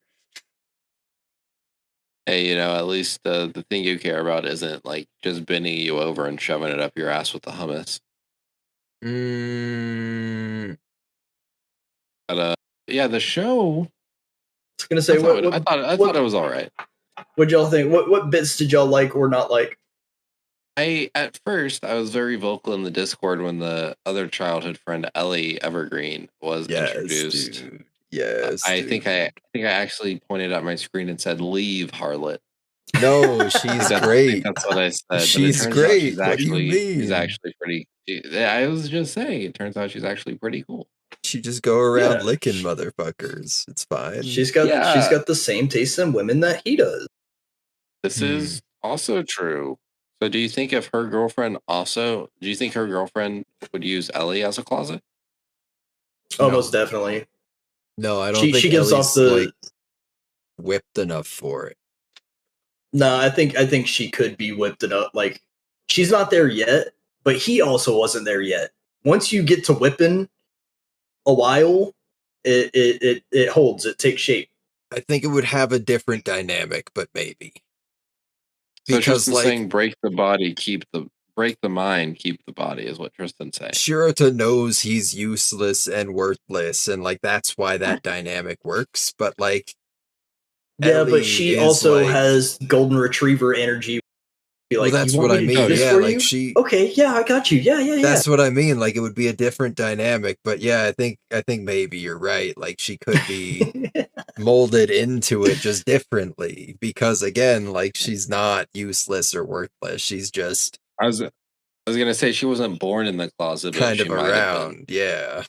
S3: Hey, at least the thing you care about isn't like just bending you over and shoving it up your ass with the hummus. But yeah, the show.
S4: I was gonna say,
S3: I thought it was all right.
S4: What y'all think? What bits did y'all like or not like?
S3: At first I was very vocal in the Discord when the other childhood friend Ellie Evergreen was introduced.
S2: Dude. Yes,
S3: I
S2: dude.
S3: think I actually pointed at my screen and said, "Leave, harlot."
S2: No, she's
S3: I
S2: great.
S3: think that's what I said. But
S2: She's
S3: it turns
S2: great.
S3: Out she's
S2: What do you
S3: actually,
S2: mean?
S3: She's actually pretty. I was just saying. It turns out she's actually pretty cool.
S2: She just go around
S4: Yeah.
S2: licking motherfuckers. It's fine.
S4: She's got the same taste in women that he does.
S3: This is also true. So, do you think if her girlfriend do you think her girlfriend would use Ellie as a closet?
S4: Almost definitely.
S2: No, I don't
S4: She
S2: think
S4: gives
S2: Ellie's
S4: off the.
S2: like whipped enough for it.
S4: No, I think she could be whipped it up. Like she's not there yet, but he also wasn't there yet. Once you get to whipping a while, it holds. It takes shape.
S2: I think it would have a different dynamic, but maybe.
S3: So
S2: Because
S3: Tristan's
S2: like
S3: saying, break the mind, keep the body, is what Tristan's saying.
S2: Shirota knows he's useless and worthless, and like that's why that dynamic works. But like,
S4: Yeah,
S2: Ellie
S4: but she
S2: is,
S4: also
S2: like-
S4: has golden retriever energy. Be
S2: Well,
S4: like,
S2: that's
S4: you want
S2: what
S4: me
S2: I
S4: to do
S2: mean.
S4: this
S2: Yeah,
S4: for
S2: like
S4: you?
S2: she.
S4: Okay, yeah, I got you. Yeah.
S2: That's what I mean. Like it would be a different dynamic. But yeah, I think maybe you're right. Like she could be molded into it just differently because again, like she's not useless or worthless. She's just
S3: I was gonna say she wasn't born in the closet, but
S2: kind
S3: she
S2: of
S3: might have been.
S2: around. Yeah.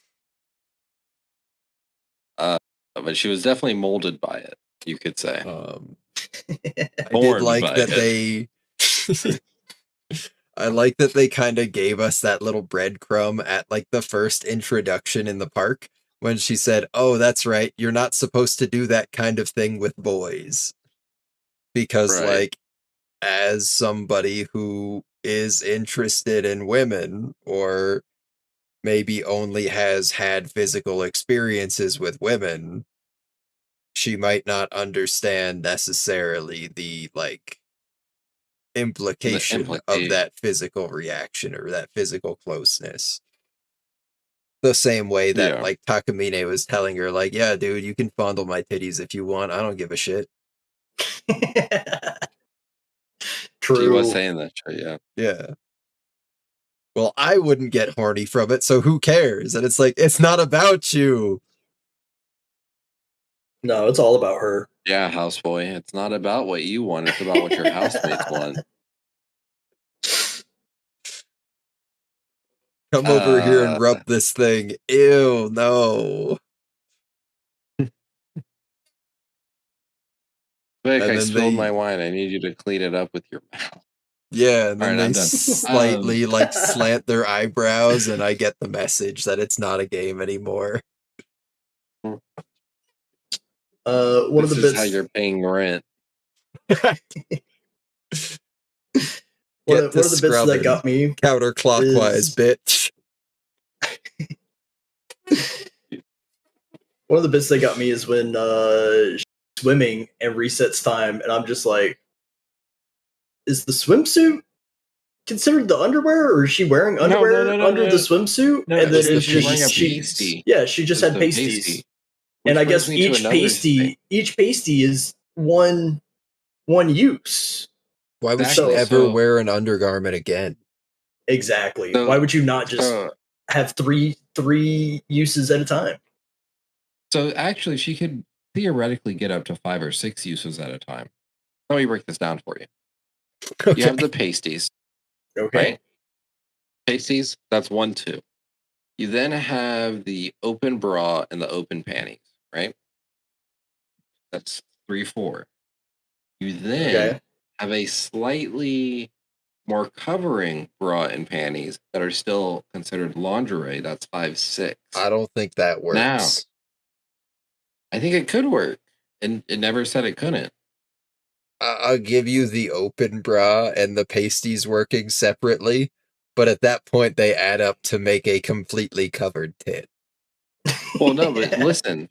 S3: But she was definitely molded by it, you could say.
S2: I did
S3: Born
S2: like
S3: by
S2: that
S3: it.
S2: they I like that they kind of gave us that little breadcrumb at like the first introduction in the park when she said, "Oh, that's right. You're not supposed to do that kind of thing with boys." Because
S3: Right.
S2: like as somebody who is interested in women or maybe only has had physical experiences with women, she might not understand necessarily the like implication of that physical reaction or that physical closeness. The same way that like Takamine was telling her, like, yeah, dude, you can fondle my titties if you want. I don't give a shit.
S4: True.
S3: She was saying that shit, yeah.
S2: Yeah. Well, I wouldn't get horny from it, so who cares? And it's like, it's not about you.
S4: No, it's all about her.
S3: Yeah, houseboy. It's not about what you want, it's about what your housemates want.
S2: Come over here and rub this thing. Ew, no.
S3: Vic, I spilled my wine. I need you to clean it up with your mouth.
S2: Yeah, and then
S3: right,
S2: they slightly like slant their eyebrows, and I get the message that it's not a game anymore.
S4: One of the bits
S3: how you're paying rent.
S4: One of the bits that got me
S2: counterclockwise, bitch.
S4: One of the bits that got me is when swimming and resets time, and I'm just like, is the swimsuit considered the underwear, or is she wearing underwear under the swimsuit?
S3: No,
S4: and then
S3: it's just
S4: she just had pasties. And I guess each pasty is one use.
S2: Why would she ever wear an undergarment again?
S4: Exactly. Why would you not just have three uses at a time?
S3: So actually, she could theoretically get up to 5 or 6 uses at a time. Let me break this down for you. Okay. You have the pasties.
S4: Okay.
S3: Right? Pasties, that's 1, 2. You then have the open bra and the open panties, right? That's 3, 4. You then have a slightly more covering bra and panties that are still considered lingerie. That's 5, 6.
S2: I don't think that works.
S3: Now, I think it could work, and it never said it couldn't.
S2: I'll give you the open bra and the pasties working separately, but at that point they add up to make a completely covered tit.
S3: Well, no, but listen,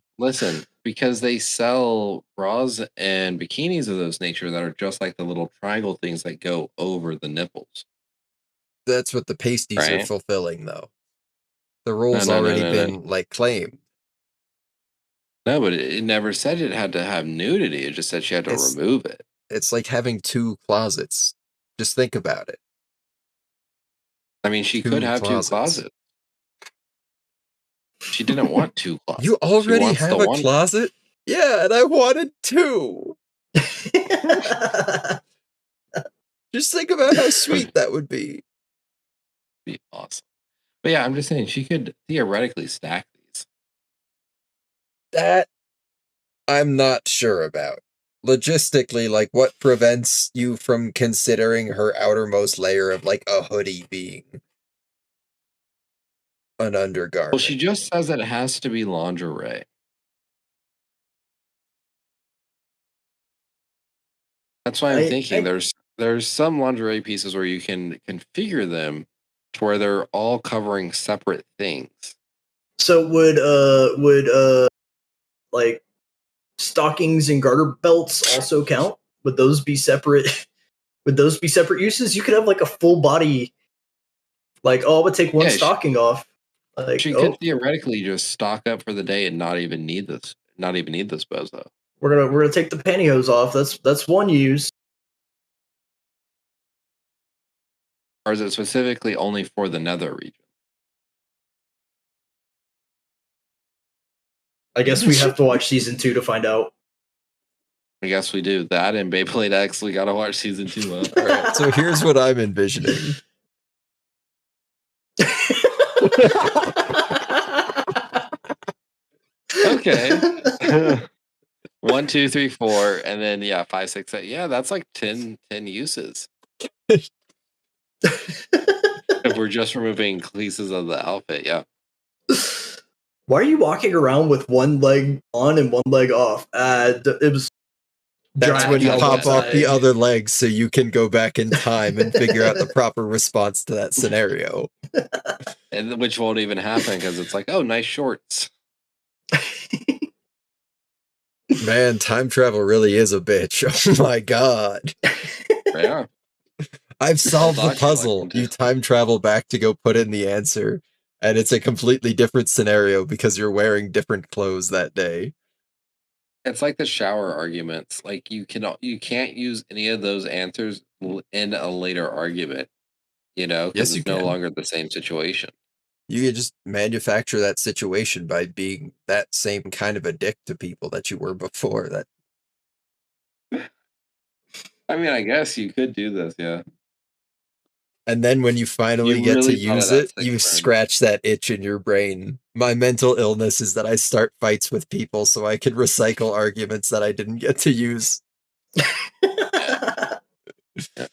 S3: because they sell bras and bikinis of those nature that are just like the little triangle things that go over the nipples.
S2: That's what the pasties are fulfilling, though. The role's already been like claimed.
S3: No, but it never said it had to have nudity. It just said she had to remove it.
S2: It's like having 2 closets. Just think about it.
S3: I mean, she could have 2 closets. She didn't want 2 closets.
S2: You already have a closet? Yeah, and I wanted 2. Just think about how sweet that would be.
S3: Be awesome. But yeah, I'm just saying she could theoretically stack these.
S2: That I'm not sure about. Logistically, like what prevents you from considering her outermost layer of like a hoodie being an undergarment?
S3: Well, she just says that it has to be lingerie. That's why I'm thinking there's some lingerie pieces where you can configure them to where they're all covering separate things.
S4: So would like stockings and garter belts also count? Would those be separate? Would those be separate uses? You could have like a full body, like, oh, I would take one stocking off. Like,
S3: she could theoretically just stock up for the day and not even need this bozo.
S4: We're gonna take the pantyhose off. That's one use.
S3: Or is it specifically only for the nether region?
S4: I guess we have to watch season 2 to find out.
S3: I guess we do that and Beyblade X. We gotta watch season 2.
S2: All right, so here's what I'm envisioning.
S3: Okay. 1, 2, 3, 4, and then 5, 6, 8. Yeah, that's like 10 uses. If we're just removing pieces of the outfit, yeah.
S4: Why are you walking around with one leg on and one leg off? It was.
S2: That's when you
S3: Giant
S2: pop off the
S3: side.
S2: other leg so you can go back in time and figure out the proper response to that scenario.
S3: And which won't even happen because it's like, oh, nice shorts.
S2: Man, time travel really is a bitch. Oh my god.
S3: Yeah.
S2: I've solved the
S3: Thought you
S2: puzzle.
S3: liked it.
S2: You time travel back to go put in the answer, and it's a completely different scenario because you're wearing different clothes that day.
S3: It's like the shower arguments. Like you can't use any of those answers in a later argument, because
S2: Yes, you
S3: it's no
S2: can.
S3: longer the same situation.
S2: You can just manufacture that situation by being that same kind of a dick to people that you were before. That
S3: I mean, I guess you could do this, yeah.
S2: And then when you finally
S3: You
S2: get
S3: really
S2: to
S3: thought of
S2: use
S3: that
S2: it,
S3: sick
S2: you
S3: burn.
S2: scratch that itch in your brain. My mental illness is that I start fights with people so I can recycle arguments that I didn't get to use.
S3: Yeah.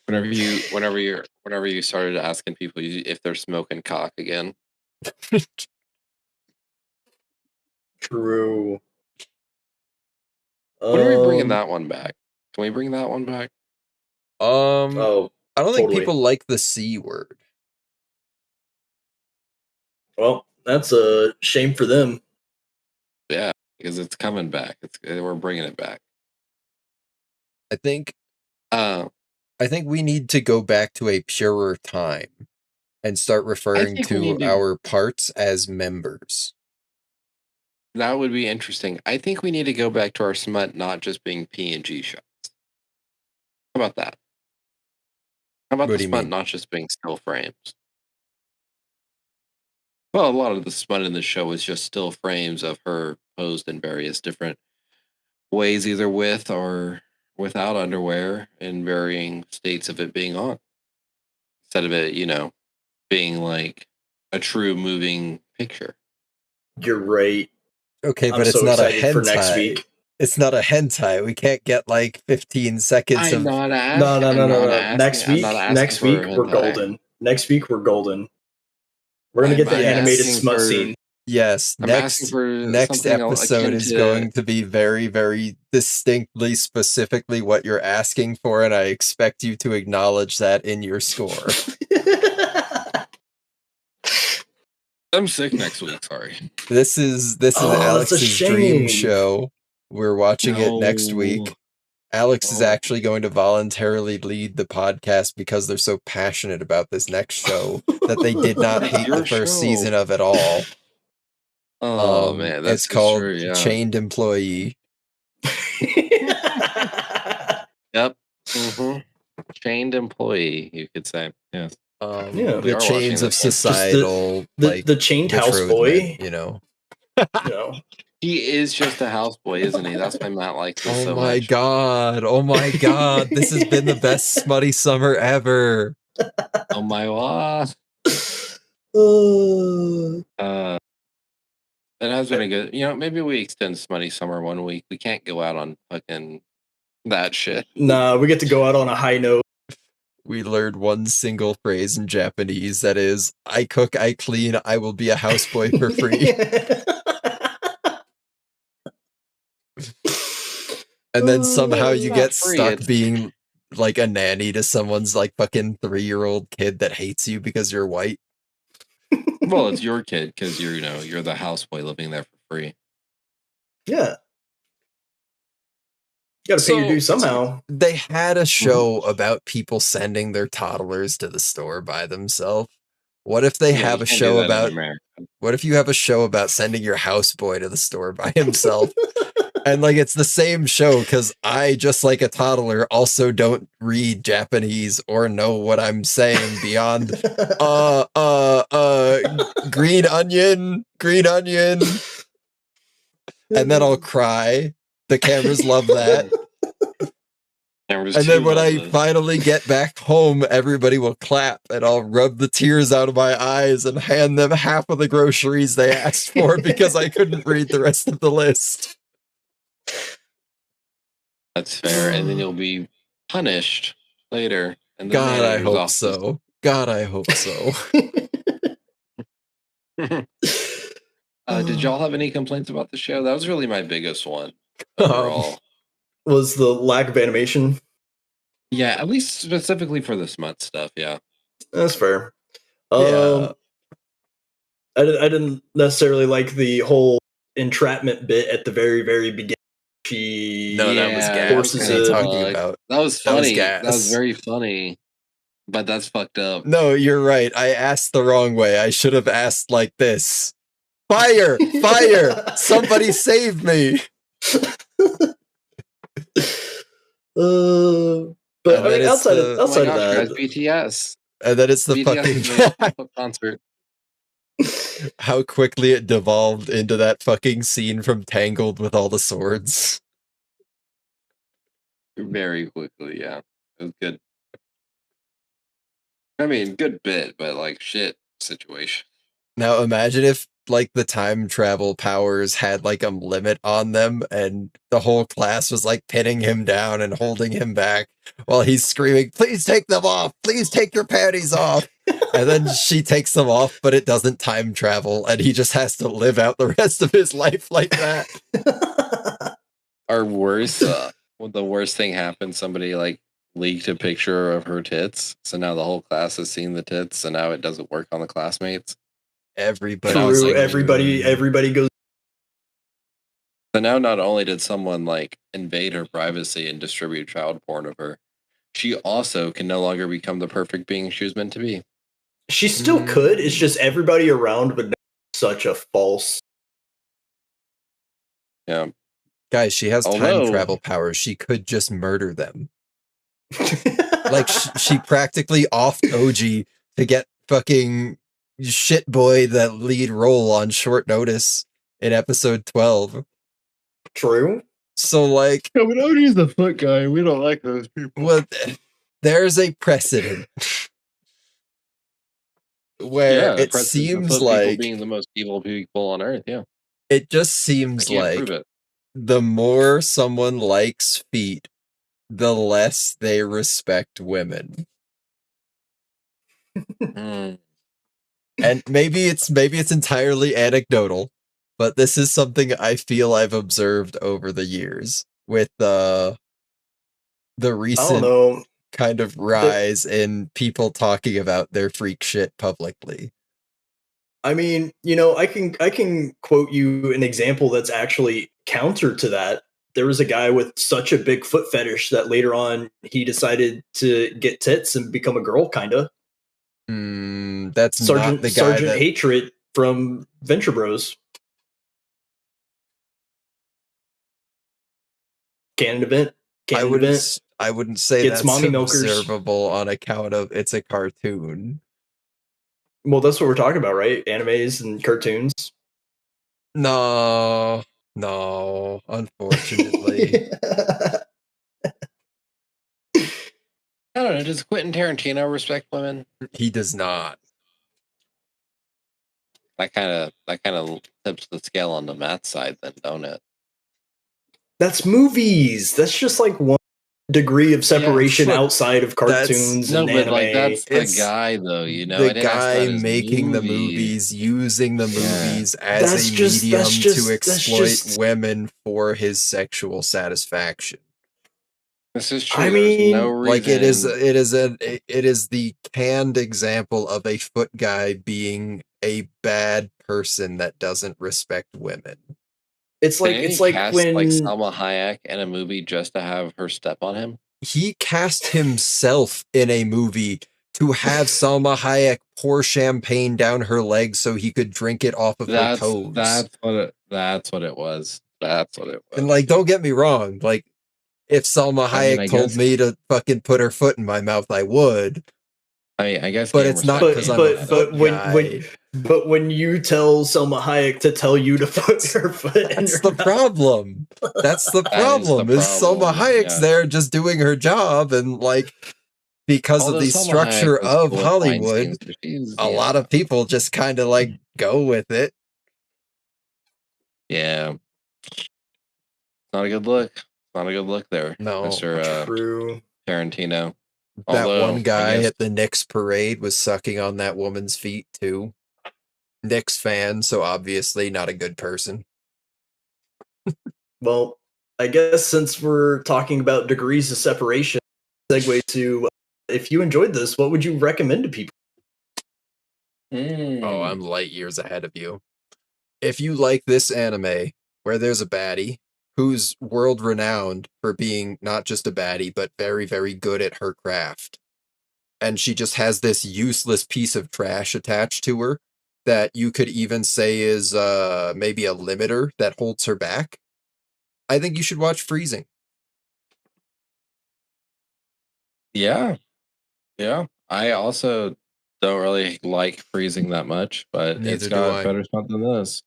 S3: Whenever you started asking people if they're smoking cock again.
S4: True.
S3: When are we bringing that one back? Can we bring that one back?
S4: Oh,
S2: I don't think
S4: totally.
S2: people like the C word.
S4: Well, that's a shame for them.
S3: Yeah, because it's coming back. We're bringing it back.
S2: I think we need to go back to a purer time and start referring
S3: think we
S2: to
S3: need to-
S2: our parts as members.
S3: That would be interesting. I think we need to go back to our smut not just being PNG shots. How about that? How about
S2: What
S3: the
S2: do you
S3: smut
S2: mean?
S3: not just being still frames? Well, a lot of the smut in the show is just still frames of her posed in various different ways, either with or without underwear, in varying states of it being on. Instead of it, being like a true moving picture.
S4: You're right.
S2: Okay,
S4: I'm
S2: but it's
S4: so
S2: not a
S4: excited for next
S2: hentai.
S4: week.
S2: It's not a hentai. We can't get like 15 seconds
S3: I'm
S2: of
S3: not asking.
S4: No. Next week,
S3: for
S4: we're
S3: hentai.
S4: golden. Next week, we're golden. We're gonna get the
S3: I'm
S4: animated
S3: asking
S4: smut
S3: for-
S4: scene.
S2: Yes,
S3: I'm asking for
S2: next
S3: something
S2: episode
S3: akin
S2: is
S3: to-
S2: going to be very, very distinctly, specifically what you're asking for, and I expect you to acknowledge that in your score.
S3: I'm sick next week. Sorry.
S2: This is
S4: Oh, that's a
S2: Alex's dream
S4: shame.
S2: show. We're watching it next
S3: No.
S2: week. Alex is
S3: Oh.
S2: actually going to voluntarily lead the podcast because they're so passionate about this next show that they did not hate
S3: Your
S2: the first
S3: show.
S2: season of it all.
S3: Oh man, that's
S2: it's called
S3: true, yeah.
S2: Chained Employee.
S3: Yep. Mm-hmm. Chained employee, you could say. Yes.
S4: Yeah.
S2: The
S3: We are
S2: chains
S3: watching
S2: of
S3: this one.
S2: societal,
S4: the chained house boy.
S2: betrothment, you know.
S4: You know.
S3: He is just a houseboy, isn't he? That's why Matt likes this
S2: Oh
S3: so
S2: my
S3: much.
S2: god! Oh my god! This has been the best smutty summer ever.
S3: Oh my god. It has been a good. Maybe we extend Smutty Summer 1 week. We can't go out on fucking that shit.
S4: Nah, we get to go out on a high note.
S2: We learned one single phrase in Japanese that is, I cook, I clean, I will be a houseboy for free. And then somehow you
S3: not
S2: get
S3: free,
S2: stuck
S3: it's-
S2: being like a nanny to someone's like fucking 3-year-old kid that hates you because you're white.
S3: Well, it's your kid because you're the houseboy living there for free.
S4: Yeah. You gotta pay your dues somehow.
S2: They had a show about people sending their toddlers to the store by themselves. What if they have
S3: you
S2: a
S3: can't do
S2: show
S3: that in
S2: about
S3: America.
S2: what if you have a show about sending your houseboy to the store by himself? And like it's the same show because I, just like a toddler, also don't read Japanese or know what I'm saying beyond green onion, and then I'll cry. The cameras love that.
S3: Cameras
S2: And then
S3: do
S2: when
S3: love
S2: I
S3: this.
S2: finally get back home, everybody will clap and I'll rub the tears out of my eyes and hand them half of the groceries they asked for because I couldn't read the rest of the list.
S3: That's fair. And then you'll be punished later. And
S2: God, I hope so. God, I hope so.
S3: Did y'all have any complaints about the show? That was really my biggest one overall.
S4: Was the lack of animation?
S3: Yeah, at least specifically for the smut stuff. Yeah,
S4: That's fair.
S2: Yeah.
S4: I didn't necessarily like the whole entrapment bit at the very, very beginning.
S2: No, that was gas.
S4: forces
S2: What are you
S4: it.
S2: talking about?
S3: that was
S2: That was
S3: funny.
S2: gas.
S3: That was very funny. But that's fucked up.
S2: No, you're right. I asked the wrong way. I should have asked like this. Fire! Fire! Somebody save me!
S4: But I mean, outside of that,
S3: guys, BTS.
S2: And then it's the
S3: BTS
S2: fucking
S3: concert.
S2: how quickly it devolved into that fucking scene from Tangled with all the swords.
S3: Very quickly, yeah. It was good. I mean, good bit, but like shit situation.
S2: Now imagine if like the time travel powers had like a limit on them and the whole class was like pinning him down and holding him back while he's screaming, "Please take them off! Please take your panties off!" And then she takes them off, but it doesn't time travel and he just has to live out the rest of his life like that.
S3: Or worse, when the worst thing happened, somebody like leaked a picture of her tits, so now the whole class has seen the tits, and now it doesn't work on the classmates.
S4: Everybody goes.
S3: So now not only did someone like invade her privacy and distribute child porn of her, she also can no longer become the perfect being she was meant to be.
S4: She still could. It's just everybody around would know such a false.
S3: Yeah.
S2: Guys, she has time travel powers. She could just murder them. Like she practically offed OG to get fucking shit boy the lead role on short notice in episode 12.
S4: True.
S2: So like,
S3: yeah, but OG's the foot guy. We don't like those people.
S2: Well, there's a precedent where it seems like
S3: being the most evil people on earth. Yeah,
S2: it just seems like the more someone likes feet, the less they respect women. And maybe it's entirely anecdotal, but this is something I feel I've observed over the years with the recent kind of rise in people talking about their freak shit publicly.
S4: I mean, you know, I can quote you an example that's actually counter to that. There was a guy with such a big foot fetish that later on he decided to get tits and become a girl, kinda.
S2: That's not the guy
S4: Sergeant Hatred from Venture Bros. Canon event.
S2: I wouldn't say that's observable on account of it's a cartoon.
S4: Well, that's what we're talking about, right? Animes and cartoons.
S2: No, unfortunately.
S3: I don't know. Does Quentin Tarantino respect women?
S2: He does not.
S3: That kind of tips the scale on the Matt's side, then, don't it?
S4: That's movies. That's just like one degree of separation outside of cartoons and anime.
S3: But like that's the guy, though. You know,
S2: the guy making the movies, using the movies as a medium to exploit women for his sexual satisfaction.
S3: This is true.
S4: I mean,
S3: no reason.
S2: Like it is the canned example of a foot guy being a bad person that doesn't respect women.
S4: It's like when
S3: like Salma Hayek in a movie just to have her step on him.
S2: He cast himself in a movie to have Salma Hayek pour champagne down her legs so he could drink it off of her toes.
S3: That's what it was. That's what it was.
S2: And like, don't get me wrong, like if Salma Hayek
S3: I
S2: told
S3: guess-
S2: me to fucking put her foot in my mouth, I would.
S3: I guess,
S2: But
S3: game
S2: it's not
S3: respect
S2: 'cause
S3: game
S2: I'm a
S3: that.
S2: foot guy.
S4: but when you tell Selma Hayek to tell you to put her foot in
S2: That's
S4: your
S2: the
S4: mouth,
S2: problem. That's the
S3: That is the
S2: problem. Is Salma
S3: problem,
S2: Hayek's
S3: yeah.
S2: there just doing her job, and like because
S3: Although
S2: of the
S3: Salma
S2: structure
S3: Hayek was
S2: of
S3: cool with
S2: Hollywood,
S3: Weinstein, so she's,
S2: a lot of people just kind of like go with it.
S3: Yeah. Not a good look. Not a good look there,
S2: No.
S3: Mr.
S4: true.
S3: Tarantino.
S2: That
S3: Although,
S2: one guy
S3: I guess,
S2: at the Knicks parade was sucking on that woman's feet too. Knicks fan, so obviously not a good person.
S4: Well, I guess since we're talking about degrees of separation, segue to if you enjoyed this, what would you recommend to people?
S2: Oh, I'm light years ahead of you. If you like this anime where there's a baddie who's world renowned for being not just a baddie, but very, very good at her craft, and she just has this useless piece of trash attached to her that you could even say is maybe a limiter that holds her back, I think you should watch Freezing.
S3: Yeah. Yeah. I also don't really like Freezing that much, but it's
S2: Neither do
S3: got
S2: I.
S3: better stuff than this.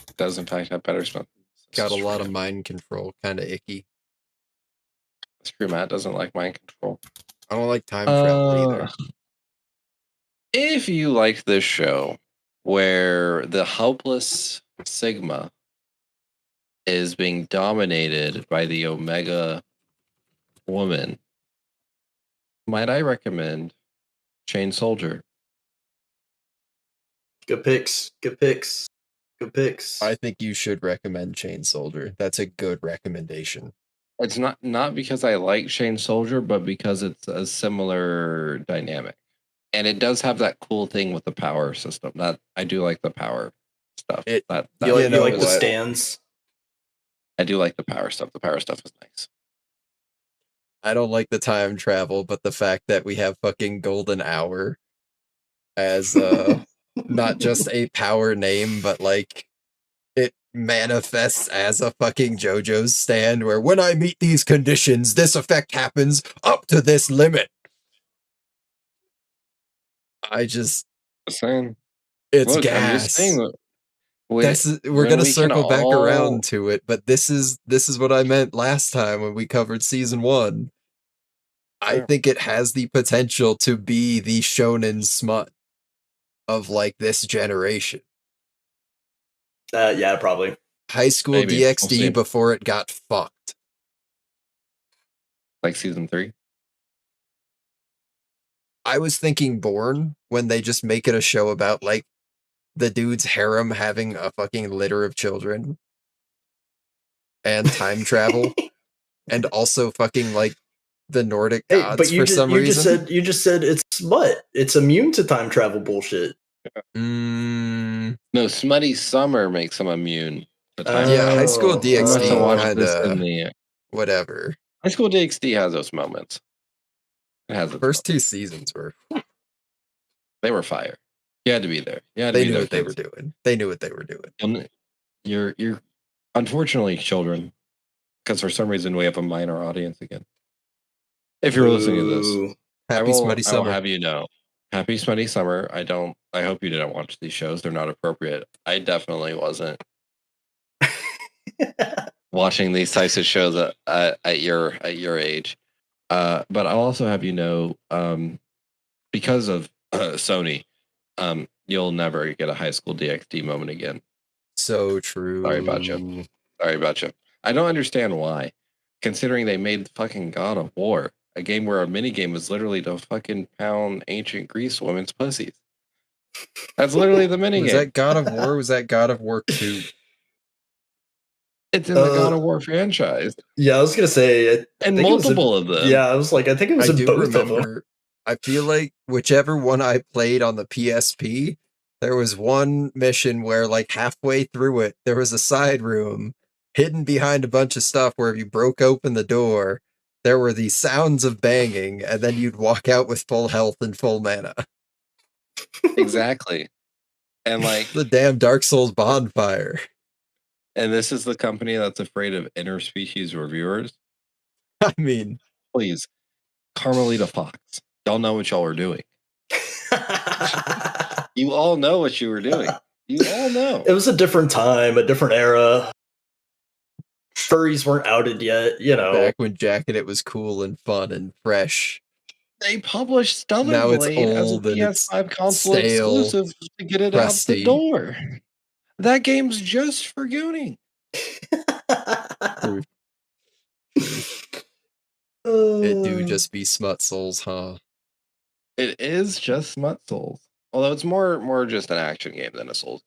S3: It does, in fact, have better stuff.
S2: Got a lot of mind control, kind of icky.
S3: Screw Matt doesn't like mind control.
S2: I don't like time travel either.
S3: If you like this show where the helpless Sigma is being dominated by the Omega woman, might I recommend Chain Soldier?
S4: Good picks. Good picks. Good picks.
S2: I think you should recommend Chain Soldier. That's a good recommendation.
S3: It's not because I like Chain Soldier, but because it's a similar dynamic. And it does have that cool thing with the power system. That I do like the power stuff.
S2: It-
S4: you like,
S2: you know
S4: the
S2: what?
S4: stands?
S3: I do like the power stuff. The power stuff is nice.
S2: I don't like the time travel, but the fact that we have fucking Golden Hour as not just a power name, but like it manifests as a fucking JoJo's stand where when I meet these conditions, this effect happens up to this limit. I just,
S3: Just saying.
S2: it's
S3: Look, I'm just
S2: gas.
S3: saying that
S2: We're gonna circle back around to it, but this is what I meant last time when we covered season 1. I
S3: Sure.
S2: think it has the potential to be the shonen smut of like this generation.
S4: Yeah, probably.
S2: High School
S3: Maybe. We'll
S2: DxD
S3: see.
S2: before it got fucked.
S3: Like season 3.
S2: I was thinking Born when they just make it a show about like the dude's harem having a fucking litter of children and time travel and also fucking like the Nordic
S4: Hey,
S2: gods
S4: but you
S2: for
S4: just
S2: some
S4: you
S2: reason.
S4: just said it's smut. It's immune to time travel bullshit.
S2: Mm,
S3: No, Smutty Summer makes him immune to time
S2: yeah,
S3: travel.
S2: High School
S4: Oh,
S3: You must have
S2: DxD
S3: watched this in
S2: kinda
S3: the
S2: whatever.
S3: High School DxD has those moments. It has its
S2: First
S3: moments.
S2: 2 seasons were
S3: They were fire. You had to be there. You had to
S2: they
S3: be
S2: knew
S3: there.
S2: what they were doing. They knew what they were doing.
S3: And you're unfortunately children, because for some reason we have a minor audience again. If you're listening to this,
S4: Ooh.
S2: Happy Smutty
S3: I will
S2: Summer.
S3: have you know, happy Smutty Summer. I hope you didn't watch these shows. They're not appropriate. I definitely wasn't watching these types of shows at your age. But I'll also have you know, because of Sony, you'll never get a High School DxD moment again.
S2: So true.
S3: Sorry about you. Sorry about you. I don't understand why, considering they made fucking God of War, a game where a minigame was literally to fucking pound ancient Greece women's pussies. That's literally the minigame.
S2: Was that God of War? Was that God of War 2?
S3: It's in the God of War franchise.
S4: Yeah, I was gonna say,
S3: And multiple of them.
S4: Yeah, I was like, I think it was
S2: I
S4: in
S2: do
S4: both of them.
S2: remember. I feel like whichever one I played on the PSP, there was one mission where, like, halfway through it, there was a side room hidden behind a bunch of stuff where if you broke open the door, there were these sounds of banging, and then you'd walk out with full health and full mana.
S3: Exactly. And like
S2: The damn Dark Souls bonfire.
S3: And this is the company that's afraid of interspecies reviewers.
S2: I mean,
S3: Please, Carmelita Fox, y'all know what y'all are doing. You all know what you were doing. You all know.
S4: It was a different time, a different era. Furries weren't outed yet, you know.
S2: back when jacking it was cool and fun and fresh.
S3: They published Stellar
S2: Now it's
S3: Blade as a
S2: old and it's
S3: PS5 console
S2: stale,
S3: exclusive to get it
S2: crusty.
S3: out the door. That game's just for gooning.
S2: Truth. It do just be smut souls, huh?
S3: It is just Smut Souls. Although it's more just an action game than a Souls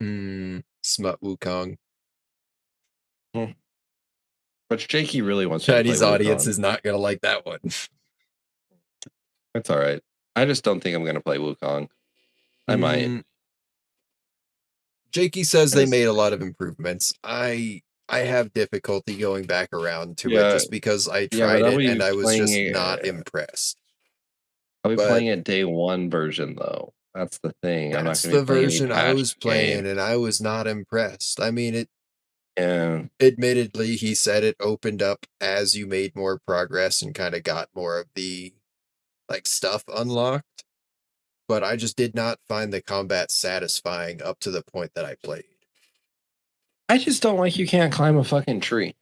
S3: game.
S2: Smut Wukong.
S3: But Jakey really wants to
S2: Chinese
S3: play
S2: audience
S3: Wukong.
S2: is not gonna like that one.
S3: It's all right. I just don't think I'm going to play Wukong. I might.
S2: Jakey says they made a lot of improvements. I have difficulty going back around to it just because I tried it and I was just not impressed.
S3: I'll be playing it day one version though. That's the thing.
S2: That's the version I was playing and I was not impressed. I mean, admittedly, he said it opened up as you made more progress and kind of got more of the like stuff unlocked. But I just did not find the combat satisfying up to the point that I played.
S3: I just don't like you can't climb a fucking tree.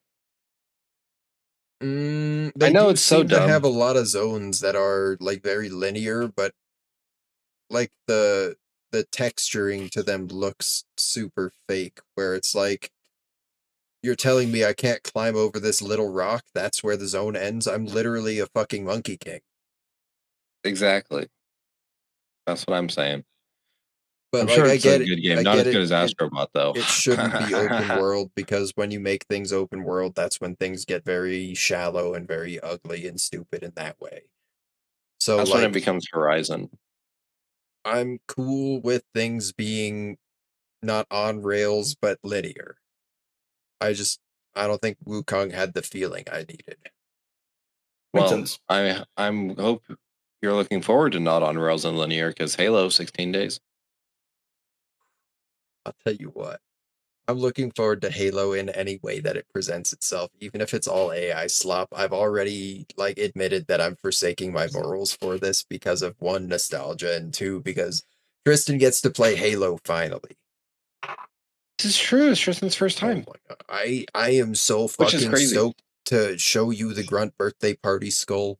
S2: They
S3: I know it's so dumb.
S2: They have a lot of zones that are like very linear, but like the texturing to them looks super fake, where it's like you're telling me I can't climb over this little rock, that's where the zone ends. I'm literally a fucking Monkey King.
S3: Exactly. That's what I'm saying.
S2: But
S3: I'm
S2: like,
S3: sure it's
S2: a
S3: good game. Not as good as Astrobot, though.
S2: It shouldn't be open world because when you make things open world, that's when things get very shallow and very ugly and stupid in that way. So
S3: that's when it becomes Horizon.
S2: I'm cool with things being not on rails but linear. I don't think Wukong had the feeling I needed.
S3: Well, I'm hope you're looking forward to not on rails and linear because Halo 16 days.
S2: I'll tell you what. I'm looking forward to Halo in any way that it presents itself, even if it's all AI slop. I've already admitted that I'm forsaking my morals for this because of one, nostalgia, and two, because Tristan gets to play Halo finally.
S3: This is true. It's Tristan's first time.
S2: Oh my God. I am so fucking stoked to show you the Grunt birthday party skull.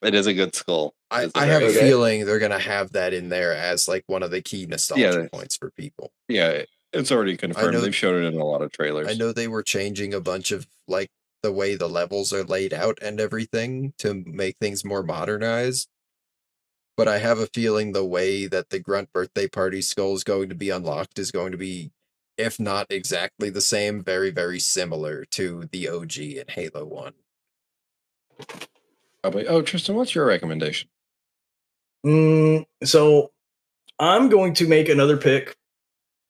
S3: It is a good skull.
S2: I have a feeling they're gonna have that in there as like one of the key nostalgia points for people.
S3: Yeah, it's already confirmed. They've showed it in a lot of trailers.
S2: I know they were changing a bunch of like the way the levels are laid out and everything to make things more modernized. But I have a feeling the way that the Grunt birthday party skull is going to be unlocked is going to be, if not exactly the same, very, very similar to the OG in Halo 1.
S3: Oh, Tristan, what's your recommendation?
S4: So I'm going to make another pick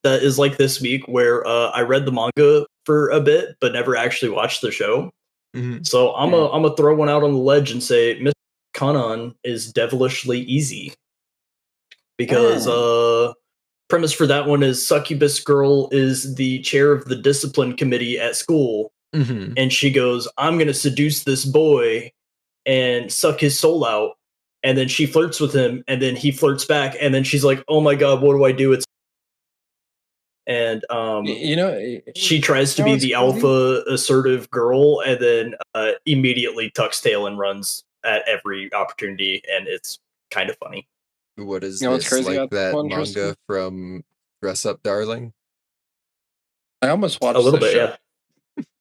S4: that is like this week where I read the manga for a bit but never actually watched the show. So I'm gonna throw one out on the ledge and say Mr. Kanan is devilishly easy. Because premise for that one is Succubus Girl is the chair of the discipline committee at school. And she goes, I'm gonna seduce this boy and suck his soul out. And then she flirts with him, and then he flirts back, and then she's like, "Oh my god, what do I do?" And she tries to be the alpha assertive girl, and then immediately tucks tail and runs at every opportunity, and it's kind of funny.
S2: What is this, like that manga from Dress Up Darling?
S3: I almost watched
S4: a little bit, yeah.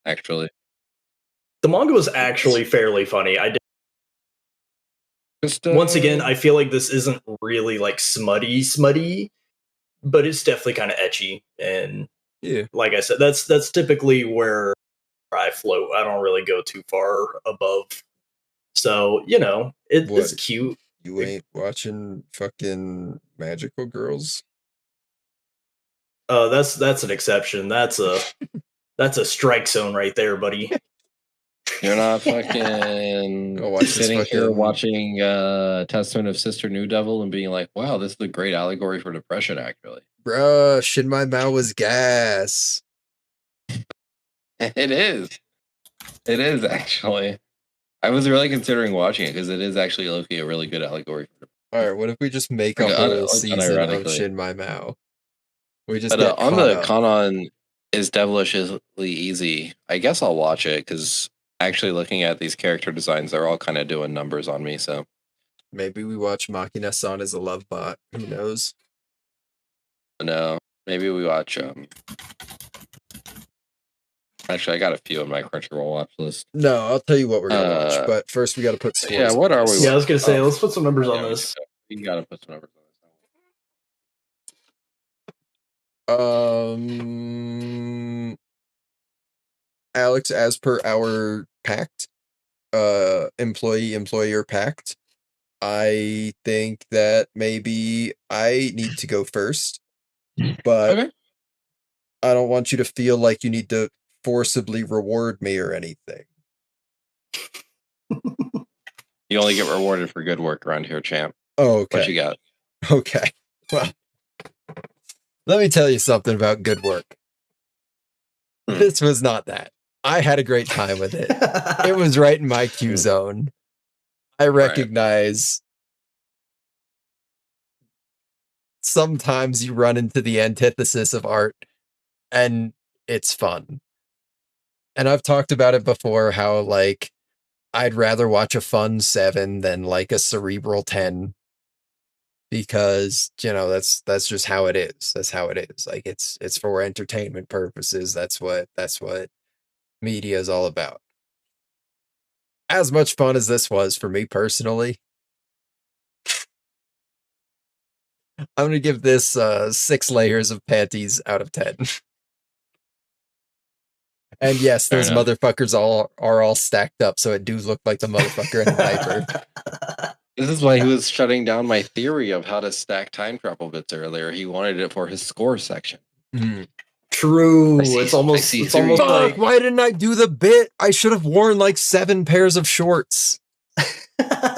S3: Actually,
S4: the manga was actually fairly funny. I did. Once again, I feel like this isn't really like smutty, but it's definitely kind of ecchi. And like I said, that's typically where I float. I don't really go too far above. So, it's cute.
S2: You ain't watching fucking Magical Girls?
S4: That's an exception. That's a strike zone right there, buddy.
S3: You're not fucking
S2: Go watch this
S3: sitting here
S2: fucking-
S3: watching Testament of Sister New Devil and being like, wow, this is a great allegory for depression, actually.
S2: Bruh, Shin My Mao was gas.
S3: It is. It is, actually. I was really considering watching it because it is actually looking a really good allegory for depression.
S2: Alright, what if we just make
S3: Like,
S2: a whole
S3: like,
S2: season of
S3: unironically.
S2: Shin My Mao? We just
S3: But
S2: get
S3: on
S2: caught
S3: the
S2: up.
S3: Kanon is devilishly easy. I guess I'll watch it because actually looking at these character designs, they're all kind of doing numbers on me. So
S2: Maybe we watch Machina-san as a love bot. Who knows?
S3: no, maybe we watch. Actually, I got a few on my Crunchyroll watch list.
S2: No, I'll tell you what we're gonna watch, but first we gotta put scores.
S3: Yeah, what
S2: on
S3: are
S2: this.
S3: we?
S4: Yeah, I was gonna say,
S3: Oh.
S4: let's put some numbers on
S3: Yeah,
S4: this.
S3: you gotta put some numbers on this.
S2: Alex, as per our pact, employee-employer pact, I think that maybe I need to go first, but
S3: Okay.
S2: I don't want you to feel like you need to forcibly reward me or anything.
S3: You only get rewarded for good work around here, champ.
S2: Oh, okay.
S3: What you got?
S2: Okay. Well, let me tell you something about good work. This was not that. I had a great time with it. It was right in my Q zone. I recognize sometimes you run into the antithesis of art and it's fun. And I've talked about it before how like I'd rather watch a fun 7 than like a cerebral 10 because, you know, that's just how it is. That's how it is. Like it's for entertainment purposes. That's what media is all about. As much fun as this was for me personally, I'm going to give this 6 layers of panties out of 10. And yes,
S3: Fair
S2: those
S3: enough.
S2: motherfuckers are all stacked up, so it do look like the motherfucker in a diaper.
S3: This is why he was shutting down my theory of how to stack time travel bits earlier. He wanted it for his score section.
S4: True.
S3: I see-
S4: It's almost
S3: I see
S4: it's almost
S3: theory.
S2: Fuck,
S4: like
S2: why didn't I do the bit? I should have worn like 7 pairs of shorts.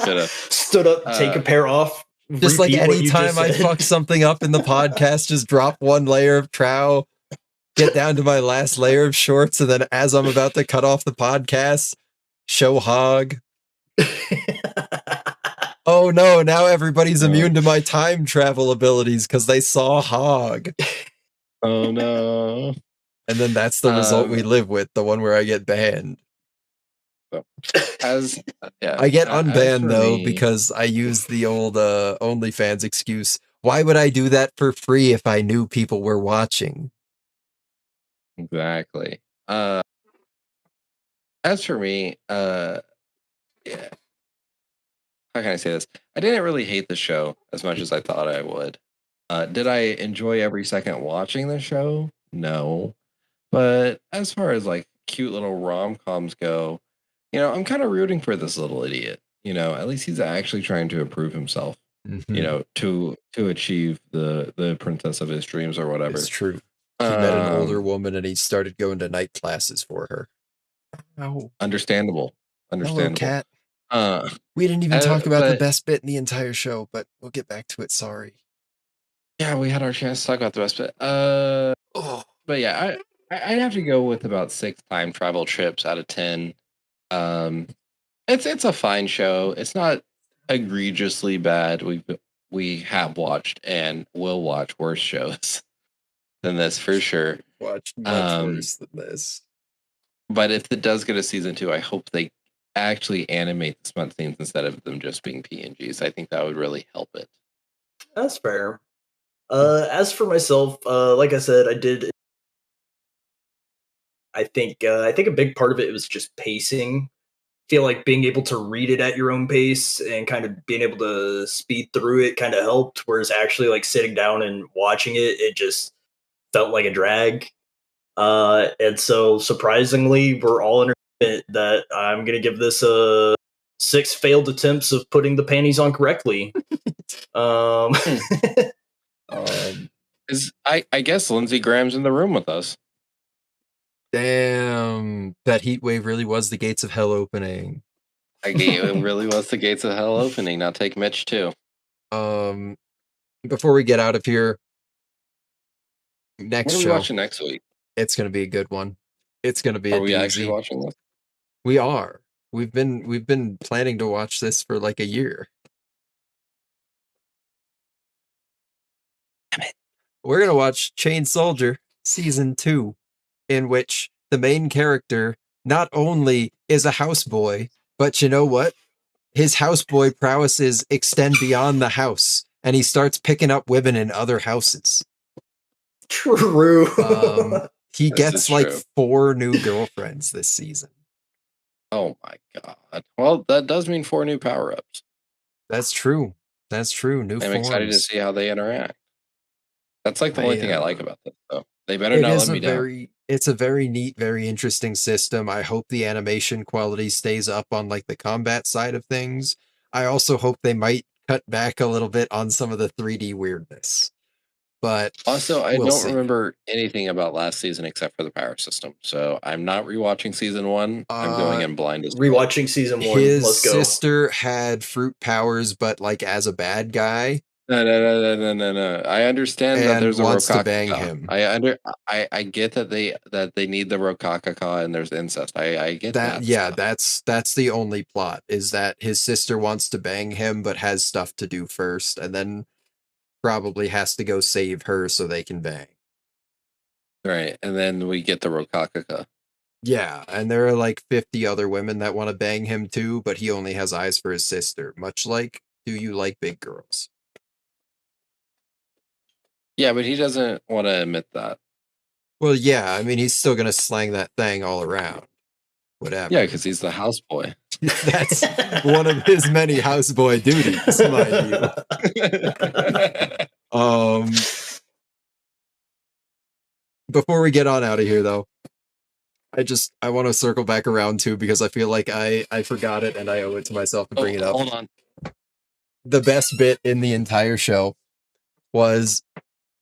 S3: Should've.
S4: stood up, take a pair off.
S2: Just like
S4: repeat what you
S2: anytime
S4: just
S2: I
S4: said.
S2: fuck something up in the podcast, just drop 1 layer of trow, get down to my last layer of shorts, and then as I'm about to cut off the podcast, show hog. Oh no, now everybody's immune to my time travel abilities because they saw hog.
S3: Oh no.
S2: And then that's the result we live with, the one where I get banned.
S3: As yeah,
S2: I get
S3: as
S2: unbanned
S3: for
S2: though
S3: me-
S2: because I use the old OnlyFans excuse. Why would I do that for free if I knew people were watching?
S3: Exactly. As for me, yeah. How can I say this? I didn't really hate the show as much as I thought I would. Did I enjoy every second watching the show? No. But as far as like cute little rom-coms go, you know, I'm kind of rooting for this little idiot. You know, at least he's actually trying to improve himself. You know, to achieve the princess of his dreams or whatever.
S2: It's true. He met an older woman and he started going to night classes for her. Oh,
S3: Understandable.
S2: hello, cat.
S3: Uh,
S2: We didn't even talk about the
S3: but-
S2: best bit in the entire show, but we'll get back to it. Sorry.
S3: yeah, we had our chance to talk about the best bit.
S2: Oh,
S3: But yeah, I'd have to go with about 6 time travel trips out of 10. It's a fine show. It's not egregiously bad. We have watched and will watch worse shows than this for sure.
S2: watch much worse than this.
S3: But if it does get a season 2, I hope they actually animate the smut scenes instead of them just being PNGs. I think that would really help it.
S4: That's fair. As for myself, like I said, I think a big part of it was just pacing. Feel like being able to read it at your own pace and kind of being able to speed through it kind of helped. Whereas actually like sitting down and watching it, it just felt like a drag. And so surprisingly, we're all in agreement that I'm gonna give this a 6 failed attempts of putting the panties on correctly.
S3: I guess Lindsey Graham's in the room with us.
S2: Damn, that heat wave really was the gates of hell opening.
S3: It really was the gates of hell opening. Now take Mitch too.
S2: Before we get out of here, next
S3: What are we
S2: show,
S3: watching next week?
S2: it's gonna be a good one. It's gonna be
S3: Are
S2: a
S3: we actually
S2: doozy.
S3: watching this?
S2: We are. We've been planning to watch this for like a year.
S3: Damn it.
S2: We're gonna watch Chain Soldier season 2, in which the main character not only is a houseboy, but you know what? His houseboy prowesses extend beyond the house, and he starts picking up women in other houses.
S4: True.
S2: He
S3: This
S2: gets
S3: is
S2: like
S3: true.
S2: 4 new girlfriends this season.
S3: Oh my god. Well, that does mean 4 new power-ups.
S2: That's true. That's true. New
S3: I'm
S2: forms.
S3: excited to see how they interact. That's like the only thing I like about this, though. They better
S2: It
S3: not
S2: is
S3: let me down.
S2: it's a very neat, very interesting system. I hope the animation quality stays up on like the combat side of things. I also hope they might cut back a little bit on some of the 3D weirdness. But
S3: Also, I
S2: we'll
S3: don't
S2: see.
S3: remember anything about last season except for the power system. So I'm not rewatching season 1. I'm going in blind as fuck.
S4: Rewatching season 1.
S2: His
S4: Let's go.
S2: sister had fruit powers, but like as a bad guy.
S3: No. I understand that
S2: And
S3: there's a
S2: wants to
S3: Rokaka.
S2: bang him.
S3: I get that they need the Rokaka and there's incest. I get that.
S2: Yeah,
S3: stuff.
S2: that's the only plot, is that his sister wants to bang him but has stuff to do first, and then probably has to go save her so they can bang.
S3: Right, and then we get the Rokaka.
S2: Yeah, and there are like 50 other women that want to bang him too, but he only has eyes for his sister, much like Do You Like Big Girls?
S3: Yeah, but he doesn't want to admit that.
S2: Well, yeah, I mean, he's still going to slang that thing all around. Whatever.
S3: Yeah, because he's the houseboy.
S2: That's one of his many houseboy duties, mind you. Before we get on out of here, though, I want to circle back around too, because I feel like I forgot it and I owe it to myself to bring it up.
S3: Hold on.
S2: The best bit in the entire show was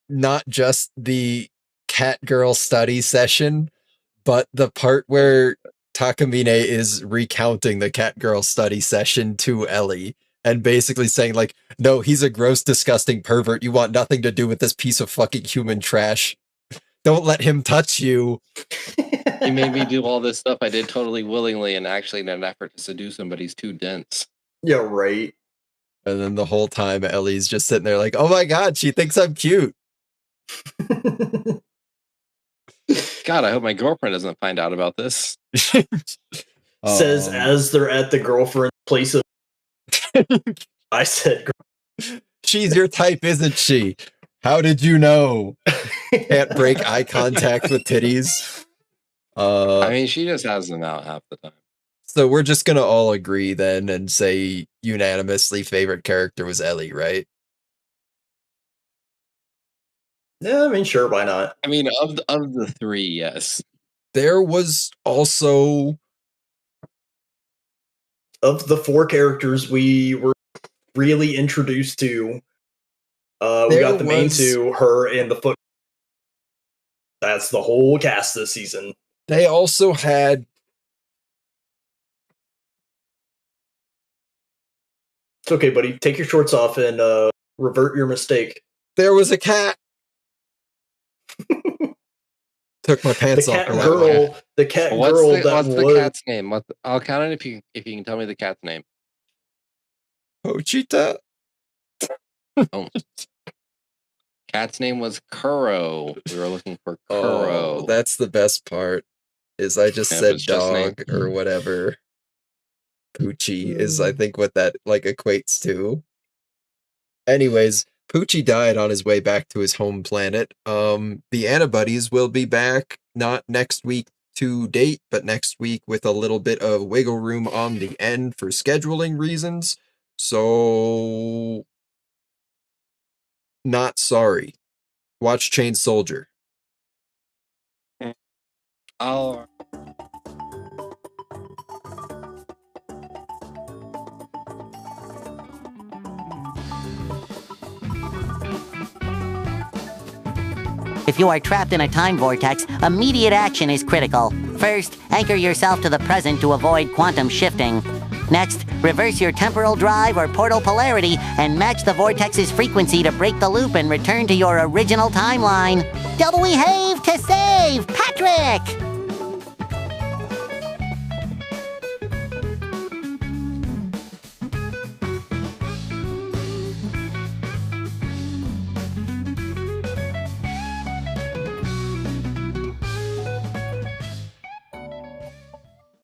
S2: not just the cat girl study session, but the part where Takamine is recounting the cat girl study session to Ellie and basically saying like, no, he's a gross, disgusting pervert. You want nothing to do with this piece of fucking human trash. Don't let him touch you.
S3: He made me do all this stuff I did totally willingly and actually in an effort to seduce him, but he's too dense.
S4: Yeah, right.
S2: And then the whole time Ellie's just sitting there like, oh my god, she thinks I'm cute.
S3: God, I hope my girlfriend doesn't find out about this.
S4: Says as they're at the girlfriend place of I said
S2: she's your type, isn't she? How did you know? Can't break eye contact with titties.
S3: I mean, she just has them out half the time.
S2: So we're just gonna all agree then and say unanimously favorite character was Ellie, right?
S4: Yeah, I mean, sure, why not?
S3: I mean, of the 3, yes.
S2: There was also,
S4: of the 4 characters we were really introduced to, we got the main 2, her and the foot. That's the whole cast this season.
S2: They also had.
S4: It's okay, buddy. Take your shorts off and revert your mistake.
S2: There was a cat. Took my pants off.
S4: The cat girl.
S3: What's the cat's name? I'll count it if you can tell me the cat's name.
S2: Pochita.
S3: Oh. Cat's name was Kuro. We were looking for Kuro.
S2: Oh, that's the best part. Is I just said dog or whatever. Poochie is, I think, what that like equates to. Anyways, Poochie died on his way back to his home planet. The Antibodies will be back not next week to date, but next week with a little bit of wiggle room on the end for scheduling reasons. So, not sorry. Watch Chain Soldier.
S3: Oh.
S5: If you are trapped in a time vortex, immediate action is critical. First, anchor yourself to the present to avoid quantum shifting. Next, reverse your temporal drive or portal polarity and match the vortex's frequency to break the loop and return to your original timeline. Double behave to save, Patrick!